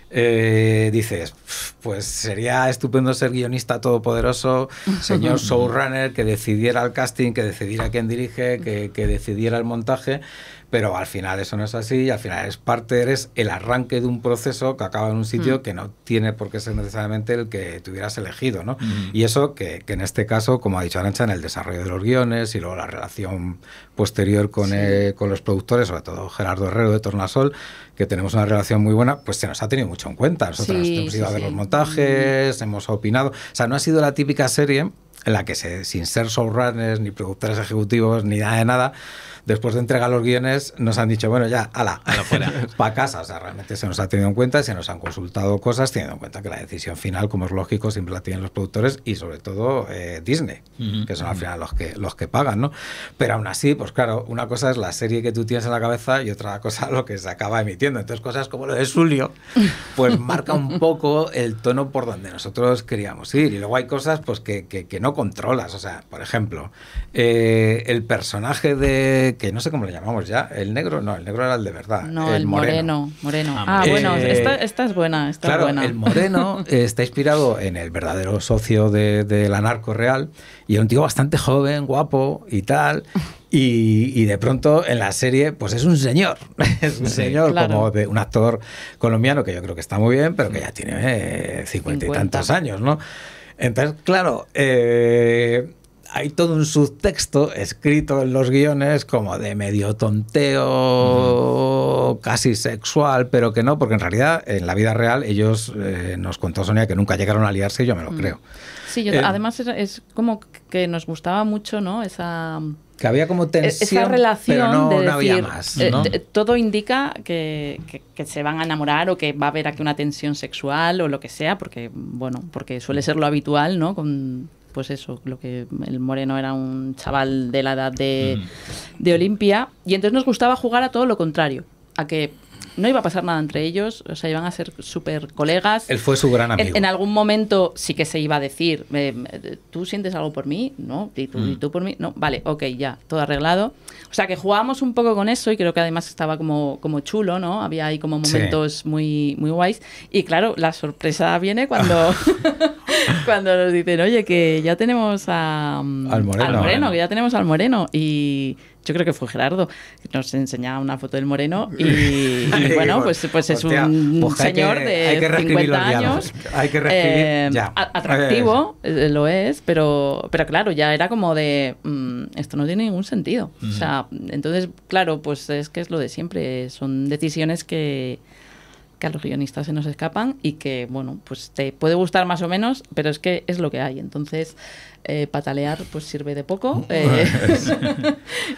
dices, pues sería estupendo ser guionista todopoderoso, señor showrunner, que decidiera el casting, que decidiera quién dirige, que decidiera el montaje, pero al final eso no es así y al final eres el arranque de un proceso que acaba en un sitio que no tiene por qué ser necesariamente el que tú hubieras elegido, ¿no? Y eso que en este caso, como ha dicho Arantxa, en el desarrollo de los guiones y luego la relación posterior con los productores, sobre todo Gerardo Herrero de Tornasol, que tenemos una relación muy buena, pues se nos ha tenido mucho en cuenta. Nosotros hemos ido a ver los montajes, hemos opinado. O sea, no ha sido la típica serie en la que sin ser showrunners, ni productores ejecutivos, ni nada de nada, después de entregar los guiones nos han dicho, bueno, ya, ala fuera, para casa. O sea, realmente se nos ha tenido en cuenta, se nos han consultado cosas, teniendo en cuenta que la decisión final, como es lógico, siempre la tienen los productores y sobre todo Disney, que son al final los que pagan, ¿no? Pero aún así, pues claro, una cosa es la serie que tú tienes en la cabeza y otra cosa lo que se acaba emitiendo. Entonces cosas como lo de Sulio, pues marca un poco el tono por donde nosotros queríamos ir. Y luego hay cosas pues que no controlas. O sea, por ejemplo, el personaje que no sé cómo le llamamos ya, el negro era el de verdad. No, el moreno. Bueno, esta es buena. Claro, buena. El moreno está inspirado en el verdadero socio de la narco real y es un tío bastante joven, guapo y tal. Y de pronto en la serie pues es un señor. Es un señor como de un actor colombiano que yo creo que está muy bien, pero que ya tiene 50 y tantos años, ¿no? Entonces, claro, hay todo un subtexto escrito en los guiones como de medio tonteo, casi sexual, pero que no, porque en realidad en la vida real ellos, nos contó Sonia, que nunca llegaron a liarse y yo me lo creo. Sí, además es como que nos gustaba mucho, ¿no? Que había como tensión, esa relación pero no, de decir, no había más, ¿no? Todo indica que se van a enamorar o que va a haber aquí una tensión sexual o lo que sea, porque suele ser lo habitual, ¿no? Pues eso, lo que el moreno era un chaval de la edad de Olimpia, y entonces nos gustaba jugar a todo lo contrario, a que no iba a pasar nada entre ellos, o sea, iban a ser súper colegas. Él fue su gran amigo. En algún momento sí que se iba a decir, ¿tú sientes algo por mí? ¿No? ¿Y tú por mí? No, vale, ok, ya, todo arreglado. O sea, que jugábamos un poco con eso y creo que además estaba como chulo, ¿no? Había ahí como momentos muy, muy guays. Y claro, la sorpresa viene cuando nos dicen, oye, que ya tenemos al moreno, que ya tenemos al moreno. Y yo creo que fue Gerardo, que nos enseñaba una foto del moreno y bueno, pues es un señor de 50 años. Hay que reescribir ya. Atractivo, lo es, pero claro, ya era como de esto no tiene ningún sentido. O sea, entonces, claro, pues es que es lo de siempre. Son decisiones que a los guionistas se nos escapan y que, bueno, pues te puede gustar más o menos, pero es que es lo que hay. Entonces, patalear pues sirve de poco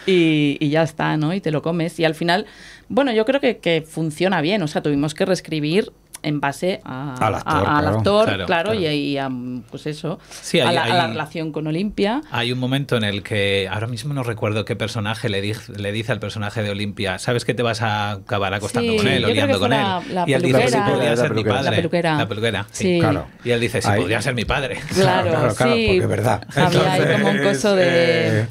y ya está, ¿no? Y te lo comes. Y al final, bueno, yo creo que funciona bien. O sea, tuvimos que reescribir en base al actor, claro. Y a, pues eso, sí, a la relación con Olimpia. Hay un momento en el que, ahora mismo no recuerdo qué personaje le dice al personaje de Olimpia, sabes que te vas a acabar acostando con él o liando con él. Y él dice, si podría ser mi padre. La peluquera, sí. Claro. Y él dice, si podría ser mi padre. Claro, sí. Porque es verdad. Había ahí como un coso de...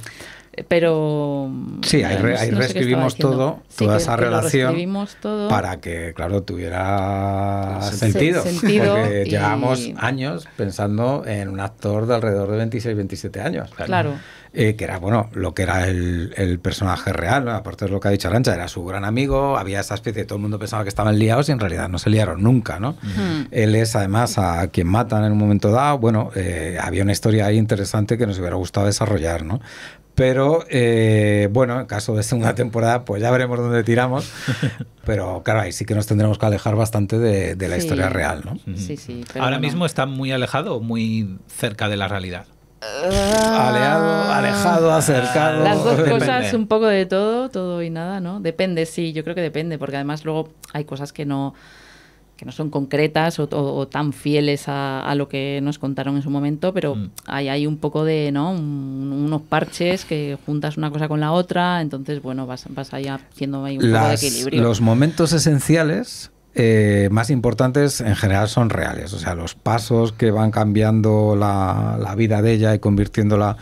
Pero sí, ahí reescribimos toda esa relación todo para que, claro, tuviera sentido porque llevábamos años pensando en un actor de alrededor de 26-27 años. Claro. Que era, bueno, lo que era el personaje real, ¿no? Aparte de lo que ha dicho Arantxa, era su gran amigo, había esa especie, todo el mundo pensaba que estaban liados y en realidad no se liaron nunca, ¿no? Él es además a quien matan en un momento dado. Bueno, había una historia ahí interesante que nos hubiera gustado desarrollar, ¿no? Pero, bueno, en caso de segunda temporada, pues ya veremos dónde tiramos. Pero, claro, ahí sí que nos tendremos que alejar bastante de la historia real, ¿no? Sí. Pero ahora mismo está muy alejado o muy cerca de la realidad. Alejado, acercado. Las dos cosas, un poco de todo y nada, ¿no? Depende, sí, yo creo que depende, porque además luego hay cosas que no que no son concretas o tan fieles a lo que nos contaron en su momento, pero hay un poco de, ¿no? Unos parches que juntas una cosa con la otra, entonces, bueno, vas ahí haciendo ahí un poco de equilibrio. Los momentos esenciales más importantes en general son reales, o sea, los pasos que van cambiando la vida de ella y convirtiéndola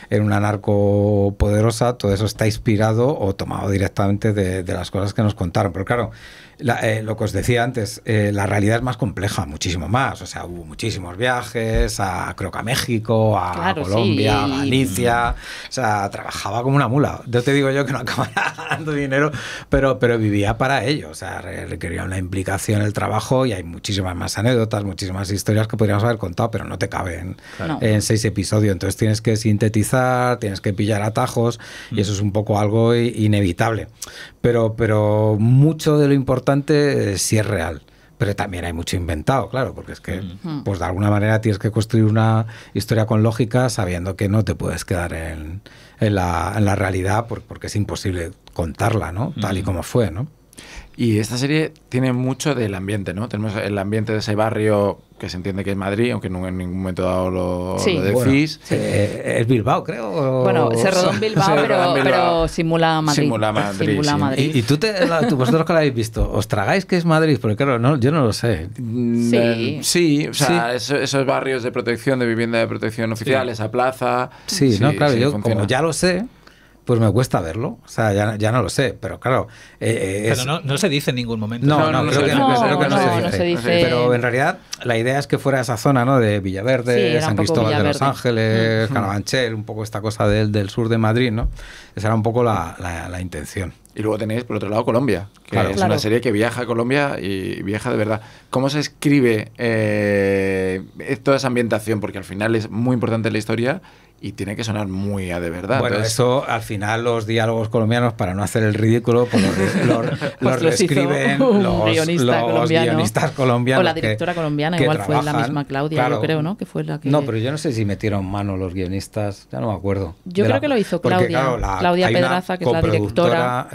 en una narco poderosa, todo eso está inspirado o tomado directamente de las cosas que nos contaron, pero claro, lo que os decía antes, la realidad es más compleja, muchísimo más. O sea, hubo muchísimos viajes, creo que a México, a Colombia, sí, a Galicia. O sea, trabajaba como una mula. Yo te digo yo que no acababa ganando dinero, pero vivía para ello. O sea, requería una implicación en el trabajo y hay muchísimas más anécdotas, muchísimas historias que podríamos haber contado, pero no te caben en 6 episodios. Entonces tienes que sintetizar, tienes que pillar atajos y eso es un poco algo inevitable. Pero mucho de lo importante sí es real, pero también hay mucho inventado, claro, porque es que pues de alguna manera tienes que construir una historia con lógica sabiendo que no te puedes quedar en la realidad porque es imposible contarla, ¿no? Tal y como fue, ¿no? Y esta serie tiene mucho del ambiente, ¿no? Tenemos el ambiente de ese barrio que se entiende que es Madrid, aunque no en ningún momento dado lo decís. Bueno, sí. Es Bilbao, creo. Bueno, se rodó en Bilbao, pero simula Madrid. Simula Madrid. ¿Y vosotros que lo habéis visto, os tragáis que es Madrid? Porque claro, yo no lo sé. Sí, o sea, esos barrios de protección, de vivienda de protección oficial, esa plaza... Sí, no, claro, yo funciona. Como ya lo sé, pues me cuesta verlo, o sea, ya no lo sé, pero claro... pero no se dice en ningún momento. No se dice. Pero en realidad la idea es que fuera esa zona, ¿no? De Villaverde, San Cristóbal de Los Ángeles, Carabanchel, un poco esta cosa del sur de Madrid, ¿no? Esa era un poco la intención. Y luego tenéis, por otro lado, Colombia, que es una serie que viaja a Colombia y viaja de verdad. ¿Cómo se escribe toda esa ambientación? Porque al final es muy importante la historia y tiene que sonar muy a de verdad. Bueno, entonces, eso al final los diálogos colombianos, para no hacer el ridículo, pues los reescriben los guionistas colombianos. O la directora colombiana, igual trabajan, fue la misma Claudia, claro, yo creo, ¿no? Que fue la que... No, pero yo no sé si metieron mano los guionistas, ya no me acuerdo. Yo creo que lo hizo Claudia, porque, claro, Claudia Pedraza, que es la directora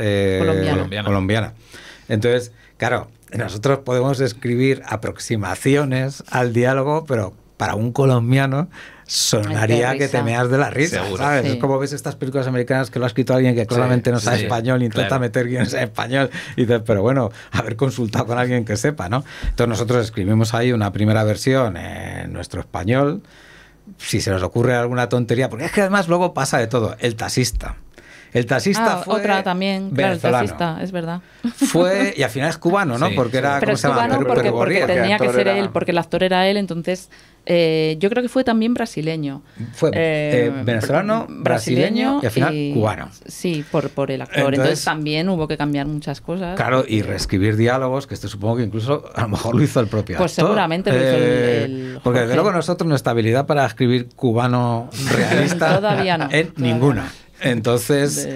colombiana. Entonces, claro, nosotros podemos escribir aproximaciones al diálogo, pero para un colombiano sonaría que te meas de la risa, ¿sabes? Sí. Es como ves estas películas americanas que lo ha escrito alguien que claramente no sabe español e intenta meter guiones en español y dices, pero bueno, haber consultado con alguien que sepa, ¿no? Entonces nosotros escribimos ahí una primera versión en nuestro español, si se nos ocurre alguna tontería, porque es que además luego pasa de todo. El taxista fue otra también, claro, venezolano. El taxista, es verdad. Fue, y al final es cubano, ¿no? Porque era, pero ¿cómo se llama? Porque tenía que ser él, porque el actor era él, entonces yo creo que fue también brasileño. Fue venezolano, brasileño y al final cubano. Sí, por el actor. Entonces también hubo que cambiar muchas cosas. Claro, y reescribir diálogos, que esto supongo que incluso a lo mejor lo hizo el propio actor. Pues seguramente lo hizo el porque desde luego nosotros nuestra habilidad para escribir cubano realista todavía no. Ninguna. Entonces,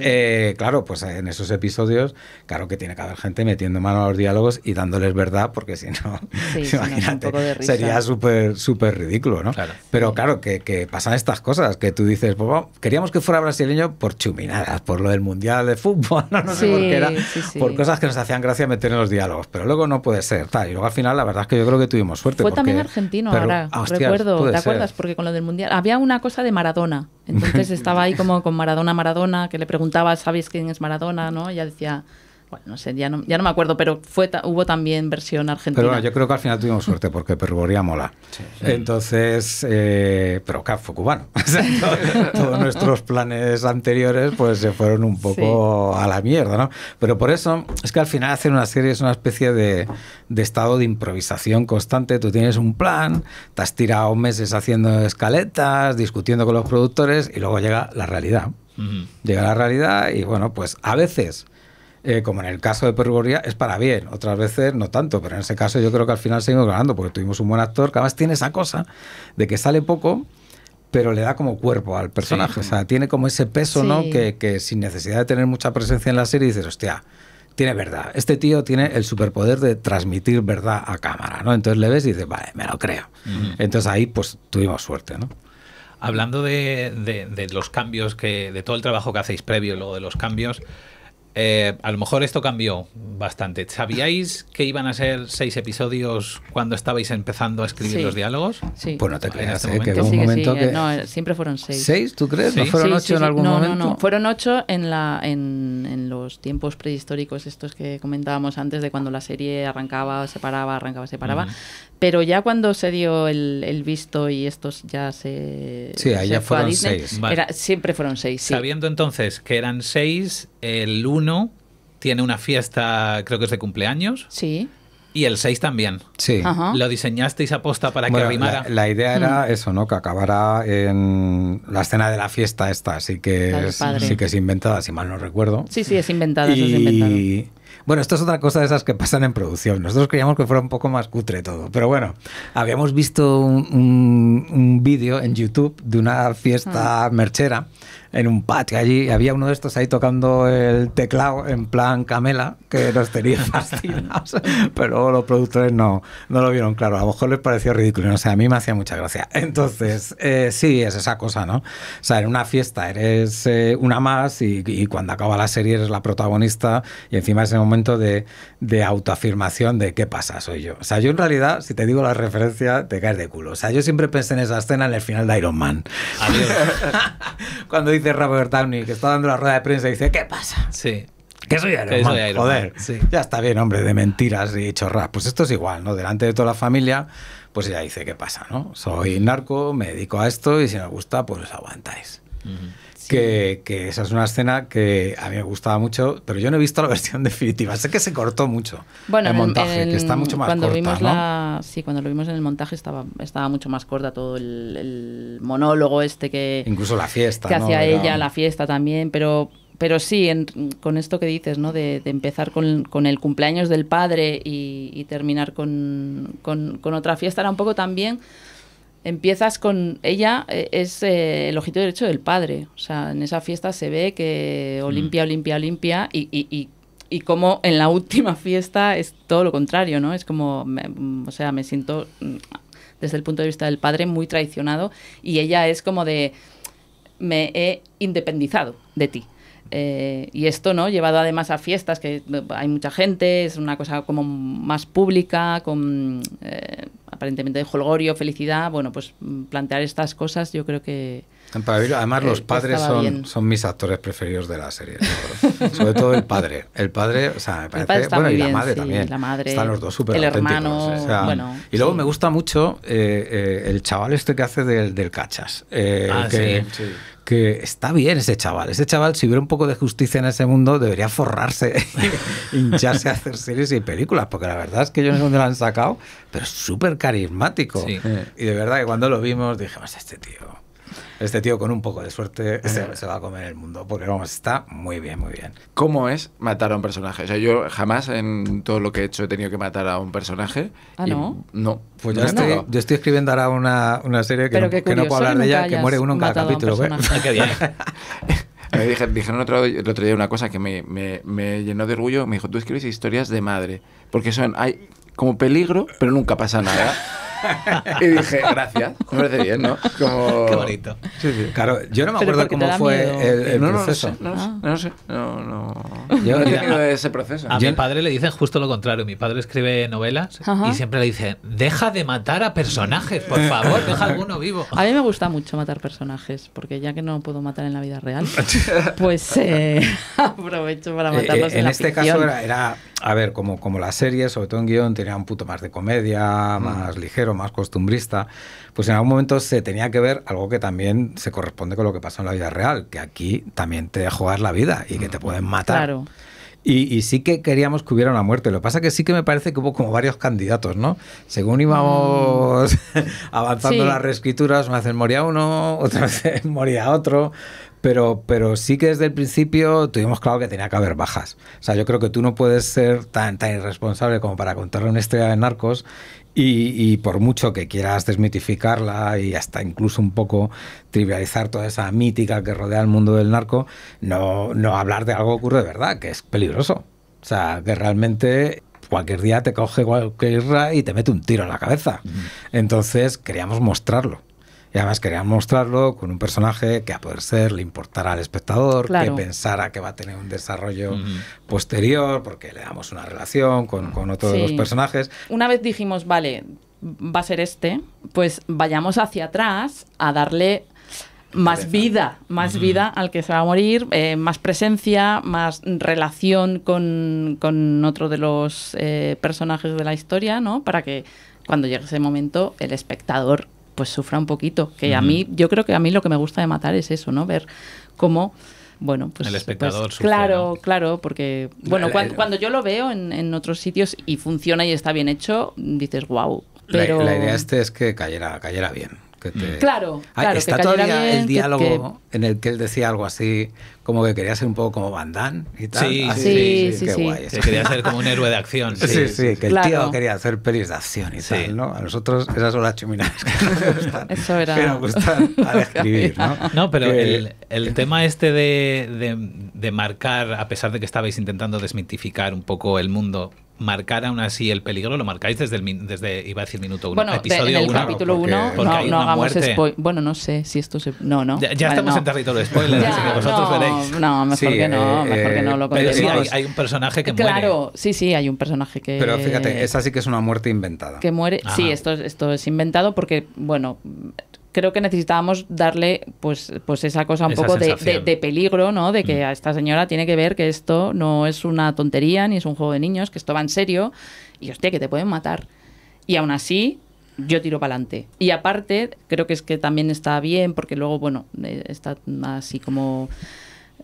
claro, pues en esos episodios, claro que tiene que haber gente metiendo mano a los diálogos y dándoles verdad, porque si no, imagínate, sería súper ridículo, ¿no? Claro. Pero claro, que pasan estas cosas, que tú dices, pues, bueno, queríamos que fuera brasileño por chuminadas, por lo del Mundial de Fútbol, no sé por qué era, por cosas que nos hacían gracia meter en los diálogos, pero luego no puede ser, tal. Y luego al final, la verdad es que yo creo que tuvimos suerte. Fue también argentino, ahora recuerdo, ¿te acuerdas? Porque con lo del Mundial había una cosa de Maradona. Entonces estaba ahí como con Maradona, que le preguntaba, ¿sabéis quién es Maradona? ¿No? Y ella decía, bueno, no sé, ya no me acuerdo, pero hubo también versión argentina. Pero bueno, yo creo que al final tuvimos suerte porque Pergoría mola. Sí. Entonces, pero claro, fue cubano. O sea, todos nuestros planes anteriores pues se fueron un poco a la mierda, ¿no? Pero por eso es que al final hacer una serie es una especie de estado de improvisación constante. Tú tienes un plan, te has tirado meses haciendo escaletas, discutiendo con los productores y luego llega la realidad. Llega la realidad y bueno, pues a veces... como en el caso de Pergoría, es para bien, otras veces no tanto, pero en ese caso yo creo que al final seguimos ganando porque tuvimos un buen actor que además tiene esa cosa de que sale poco pero le da como cuerpo al personaje, o sea, tiene como ese peso, ¿no? Que sin necesidad de tener mucha presencia en la serie dices, hostia, tiene verdad, este tío tiene el superpoder de transmitir verdad a cámara, ¿no? Entonces le ves y dices, vale, me lo creo. Entonces ahí pues tuvimos suerte, ¿no? Hablando de los cambios, de todo el trabajo que hacéis previo y luego de los cambios, A lo mejor esto cambió bastante. ¿Sabíais que iban a ser 6 episodios cuando estabais empezando a escribir Sí. los diálogos? Sí. Pues no te En creas, este que momento. hubo un sí, momento que... No, siempre fueron 6. ¿6, tú crees? ¿No Sí. fueron Sí, 8 sí, en sí. algún momento? No. Fueron 8 en los tiempos prehistóricos estos que comentábamos antes, de cuando la serie arrancaba, se paraba. Ujú. Pero ya cuando se dio el visto y estos ya se... Sí, ahí se ya fue a fueron Disney, 6. Vale. siempre fueron 6, sí. Sabiendo entonces que eran 6, el 1 tiene una fiesta, creo que es de cumpleaños, Sí. y el 6 también. Sí. Ajá. ¿Lo diseñasteis aposta para que Bueno, rimara? la idea era eso, ¿no? Que acabara en la escena de la fiesta esta, así La que del padre. sí que es inventada, si mal no recuerdo. Sí, es inventada, eso es inventado. Y bueno, esto es otra cosa de esas que pasan en producción. Nosotros queríamos que fuera un poco más cutre todo. Pero bueno, habíamos visto un vídeo en YouTube de una fiesta merchera en un patio allí. Había uno de estos ahí tocando el teclado en plan Camela, que nos tenía fascinados. Pero luego los productores no lo vieron claro. A lo mejor les pareció ridículo. No sé, a mí me hacía mucha gracia. Entonces, sí, es esa cosa, ¿no? O sea, en una fiesta eres una más y cuando acaba la serie eres la protagonista y encima ese momento de autoafirmación de ¿qué pasa? Soy yo. O sea, yo en realidad, si te digo la referencia, te caes de culo. O sea, yo siempre pensé en esa escena en el final de Iron Man. Adiós. Cuando dice Robert Downey, que está dando la rueda de prensa y dice ¿qué pasa? Sí. Que soy Iron Que Man, soy Iron joder. Man, sí. Ya está bien, hombre, de mentiras y chorras. Pues esto es igual, ¿no? Delante de toda la familia, pues ella dice ¿qué pasa? ¿No? Soy narco, me dedico a esto y si me gusta, pues os aguantáis. Que esa es una escena que a mí me gustaba mucho, pero yo no he visto la versión definitiva. Sé que se cortó mucho el montaje, que está mucho más cuando corta, vimos ¿no? Sí, cuando lo vimos en el montaje estaba mucho más corta todo el monólogo que Incluso la fiesta, que ¿no? hacía Era- ella, la fiesta también, pero sí, con esto que dices, ¿no? De empezar con el cumpleaños del padre y terminar con otra fiesta, era un poco también... Empiezas con ella, es el ojito derecho del padre. O sea, en esa fiesta se ve que Olimpia y como en la última fiesta es todo lo contrario, ¿no? Es como, me siento desde el punto de vista del padre muy traicionado y ella es como de, me he independizado de ti. Y esto, ¿no? Llevado además a fiestas que hay mucha gente, es una cosa como más pública, con aparentemente de jolgorio, felicidad. Bueno, pues plantear estas cosas yo creo que... Además, los que padres estaba bien. son mis actores preferidos de la serie. ¿No? Sobre todo el padre. El padre, o sea, me El parece... padre está Bueno, muy y la bien, madre sí, también. la madre, Están los dos súper el auténticos. hermano, O sea, bueno, y luego sí. me gusta mucho el chaval este que hace del cachas. Que está bien ese chaval. Ese chaval, si hubiera un poco de justicia en ese mundo, debería forrarse, hincharse a hacer series y películas, porque la verdad es que yo no sé dónde lo han sacado, pero es súper carismático. Sí. Y de verdad que cuando lo vimos dijimos, este tío con un poco de suerte se va a comer el mundo, porque vamos, está muy bien, muy bien. ¿Cómo es matar a un personaje? O sea, yo jamás en todo lo que he hecho he tenido que matar a un personaje. ¿Ah, y no? No. Pues no, yo estoy escribiendo ahora una serie que Pero no, qué que no puedo curioso hablar que de ella, nunca que muere uno en cada hayas matado a un capítulo. ¿eh? personaje. Qué bien. Me dijeron el otro día una cosa que me llenó de orgullo. Me dijo, tú escribes historias de madre, porque hay como peligro, pero nunca pasa nada. Y dije, gracias, me parece bien, ¿no? Como... Qué bonito. Sí, sí. Claro, yo no me Pero acuerdo porque te cómo da fue miedo. el no lo proceso. sé, no lo sé. No Yo- he tenido ese proceso. A mi padre le dicen justo lo contrario. Mi padre escribe novelas Ajá. y siempre le dicen, deja de matar a personajes, por favor, deja alguno vivo. A mí me gusta mucho matar personajes, porque ya que no puedo matar en la vida real, pues aprovecho para matarlos en en la este ficción. caso era, a ver, como la serie, sobre todo en guión, tenía un punto más de comedia, más ligero, más costumbrista, pues en algún momento se tenía que ver algo que también se corresponde con lo que pasó en la vida real, que aquí también te juegas la vida y que te pueden matar. Claro. Y sí que queríamos que hubiera una muerte. Lo que pasa es que sí que me parece que hubo como varios candidatos, ¿no? Según íbamos avanzando Sí. las reescrituras, una vez moría uno, otra vez moría otro. Pero sí que desde el principio tuvimos claro que tenía que haber bajas. O sea, yo creo que tú no puedes ser tan irresponsable como para contarle una historia de narcos y por mucho que quieras desmitificarla y hasta incluso un poco trivializar toda esa mítica que rodea el mundo del narco, no hablar de algo que ocurre de verdad, que es peligroso. O sea, que realmente cualquier día te coge cualquier irra y te mete un tiro en la cabeza. Entonces queríamos mostrarlo. Y además querían mostrarlo con un personaje que a poder ser le importara al espectador, Claro. que pensara que va a tener un desarrollo posterior, porque le damos una relación con otro de los Sí. personajes. Una vez dijimos, vale, va a ser este, pues vayamos hacia atrás a darle más vida al que se va a morir, más presencia, más relación con otro de los personajes de la historia, ¿no? Para que cuando llegue ese momento el espectador pues sufra un poquito. Que a mí, yo creo que a mí lo que me gusta de Matar es eso, ¿no? Ver cómo, bueno, pues... El espectador pues, sufre, claro, ¿no? claro, porque, bueno, cuando yo lo veo en otros sitios y funciona y está bien hecho, dices, wow. Pero... La idea es que cayera bien. Que te... Claro, claro, está que cayera todavía bien, el diálogo que- en el que él decía algo así, como que quería ser un poco como Van Damme y tal. Sí, Así, sí, qué sí. guay Que eso. quería ser como un héroe de acción. Sí, sí, que el Claro. tío quería hacer pelis de acción y Sí. tal, ¿no? A nosotros esas son las chuminadas que nos gustan. Eso era- Que nos gustan al escribir, ¿no? No, pero Que- el tema este de marcar, a pesar de que estabais intentando desmitificar un poco el mundo, marcar aún así el peligro, lo marcáis desde, iba a decir minuto 1, Bueno, episodio en el 1. capítulo porque- 1 porque hay no una hagamos muerte. spoiler. Bueno, no sé si esto se... No, no. Ya Vale, estamos no. en territorio de spoiler, así que vosotros no, veréis. No, mejor Sí, que no, mejor que no lo Pero sí, contemos. hay un personaje que muere. Claro, sí, hay un personaje que... Pero fíjate, esa sí que es una muerte inventada. que muere. Ajá. Sí, esto es inventado porque, bueno, creo que necesitábamos darle pues esa cosa un Esa poco sensación. de peligro, ¿no? De que a esta señora tiene que ver que esto no es una tontería ni es un juego de niños, que esto va en serio y, hostia, que te pueden matar. Y aún así, yo tiro para adelante. Y aparte, creo que es que también está bien, porque luego, bueno, está así como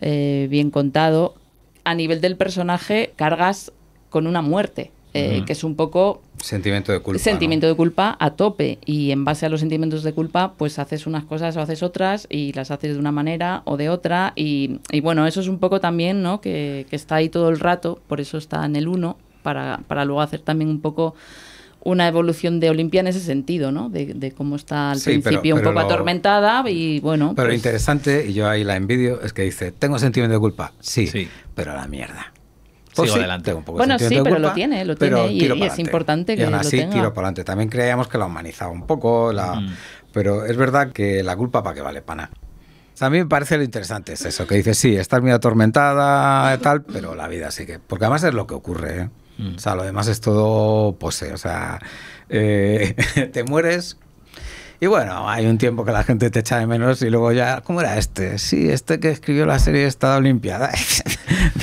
bien contado. A nivel del personaje, cargas con una muerte, que es un poco Sentimiento de culpa. sentimiento ¿no? de culpa a tope, y en base a los sentimientos de culpa pues haces unas cosas o haces otras y las haces de una manera o de otra y bueno, eso es un poco también, ¿no? que está ahí todo el rato, por eso está en el 1 para luego hacer también un poco una evolución de Olimpia en ese sentido, ¿no? De cómo está al Sí, principio pero un poco lo- atormentada y bueno, Pero lo pues, interesante, y yo ahí la envidio, es que dice, ¿tengo sentimiento de culpa? Sí, Sí. pero a la mierda. Sigo sí, adelante. tengo un poco de Bueno, sentimiento sí, de pero lo culpa, tiene, pero y tiro es pa'lante. importante Y que aún lo así tenga. tiro para adelante. También creíamos que la humanizaba un poco, pero es verdad que la culpa para qué vale, pana. O sea, a mí me parece lo interesante es eso, que dices, sí, estás muy atormentada y tal, pero la vida sigue. Porque además es lo que ocurre, ¿eh? O sea, lo demás es todo pose. O sea, te mueres y bueno, hay un tiempo que la gente te echa de menos y luego ya, ¿cómo era este? Sí, este que escribió la serie Estado Olimpiada.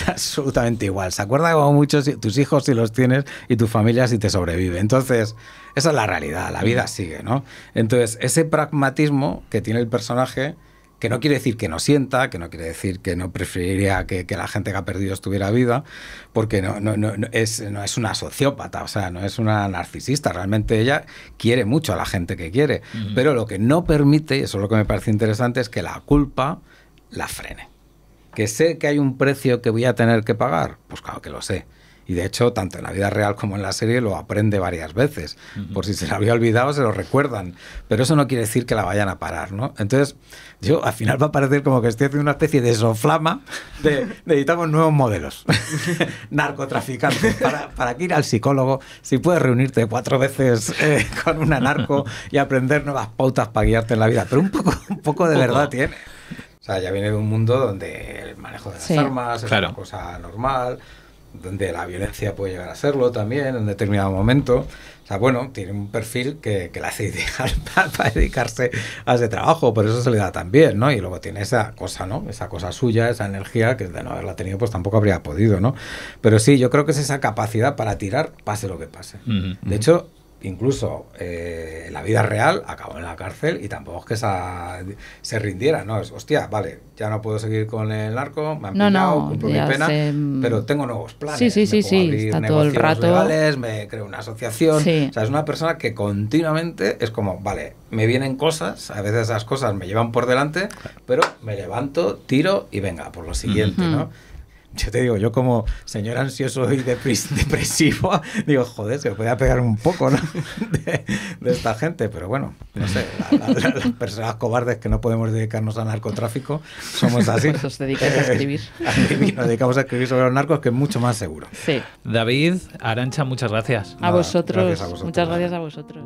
Absolutamente igual. Se acuerda como mucho tus hijos si los tienes y tu familia si te sobrevive. Entonces, esa es la realidad, la vida sigue, ¿no? Entonces, ese pragmatismo que tiene el personaje, que no quiere decir que no sienta, que no quiere decir que no preferiría que la gente que ha perdido estuviera viva, porque no es una sociópata, o sea, no es una narcisista, realmente ella quiere mucho a la gente que quiere, pero lo que no permite, y eso es lo que me parece interesante, es que la culpa la frene. ¿Que sé que hay un precio que voy a tener que pagar? Pues claro que lo sé. Y de hecho, tanto en la vida real como en la serie lo aprende varias veces. Por si se la había olvidado, se lo recuerdan. Pero eso no quiere decir que la vayan a parar, ¿no? Entonces, yo al final va a parecer como que estoy haciendo una especie de soflama de necesitamos nuevos modelos. Narcotraficantes. Para que ir al psicólogo, si puedes reunirte 4 veces con una narco y aprender nuevas pautas para guiarte en la vida. Pero un poco de verdad tiene. O sea, ya viene de un mundo donde el manejo de las armas es una cosa normal, donde la violencia puede llegar a serlo también en determinado momento. O sea, bueno, tiene un perfil que la hace ideal para dedicarse a ese trabajo, por eso se le da tan bien, ¿no? Y luego tiene esa cosa, ¿no? Esa cosa suya, esa energía, que de no haberla tenido, pues tampoco habría podido, ¿no? Pero sí, yo creo que es esa capacidad para tirar, pase lo que pase. De hecho, incluso en la vida real acabó en la cárcel y tampoco es que se rindiera, ¿no? Es, hostia, vale, ya no puedo seguir con el narco, me han pillado, cumplo mi pena, pero tengo nuevos planes. Sí, está todo el rato. Legales, me creo una asociación. Sí. O sea, es una persona que continuamente es como, vale, me vienen cosas, a veces esas cosas me llevan por delante, pero me levanto, tiro y venga, por lo siguiente, ¿no? Yo te digo, yo como señor ansioso y depresivo, digo, joder, se me podía pegar un poco, ¿no? de esta gente, pero bueno, no sé, las personas cobardes que no podemos dedicarnos al narcotráfico, somos así. Pues os dedicáis a escribir. Nos dedicamos a escribir sobre los narcos, que es mucho más seguro. Sí. David, Arantxa, muchas gracias. A vosotros, gracias a vosotros. muchas gracias a vosotros.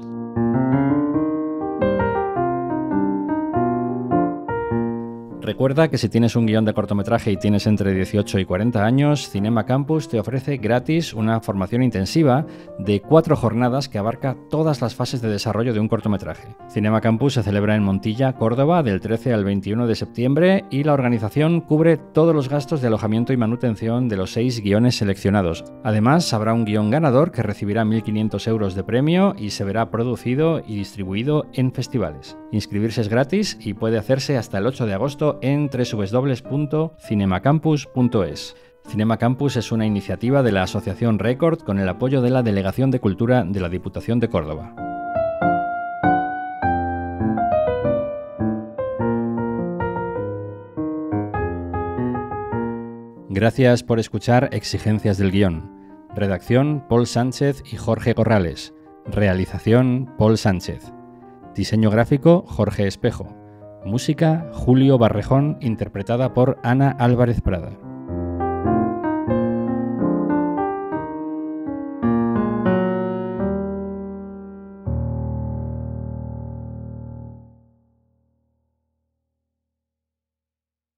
Recuerda que si tienes un guión de cortometraje y tienes entre 18 y 40 años, Cinema Campus te ofrece gratis una formación intensiva de 4 jornadas que abarca todas las fases de desarrollo de un cortometraje. Cinema Campus se celebra en Montilla, Córdoba, del 13 al 21 de septiembre y la organización cubre todos los gastos de alojamiento y manutención de los 6 guiones seleccionados. Además, habrá un guión ganador que recibirá 1.500 euros de premio y se verá producido y distribuido en festivales. Inscribirse es gratis y puede hacerse hasta el 8 de agosto en www.cinemacampus.es. Cinema Campus es una iniciativa de la Asociación Record con el apoyo de la Delegación de Cultura de la Diputación de Córdoba. Gracias por escuchar Exigencias del Guión. Redacción: Paul Sánchez y Jorge Corrales. Realización: Paul Sánchez. Diseño gráfico: Jorge Espejo. Música: Julio Barrejón, interpretada por Ana Álvarez Prada.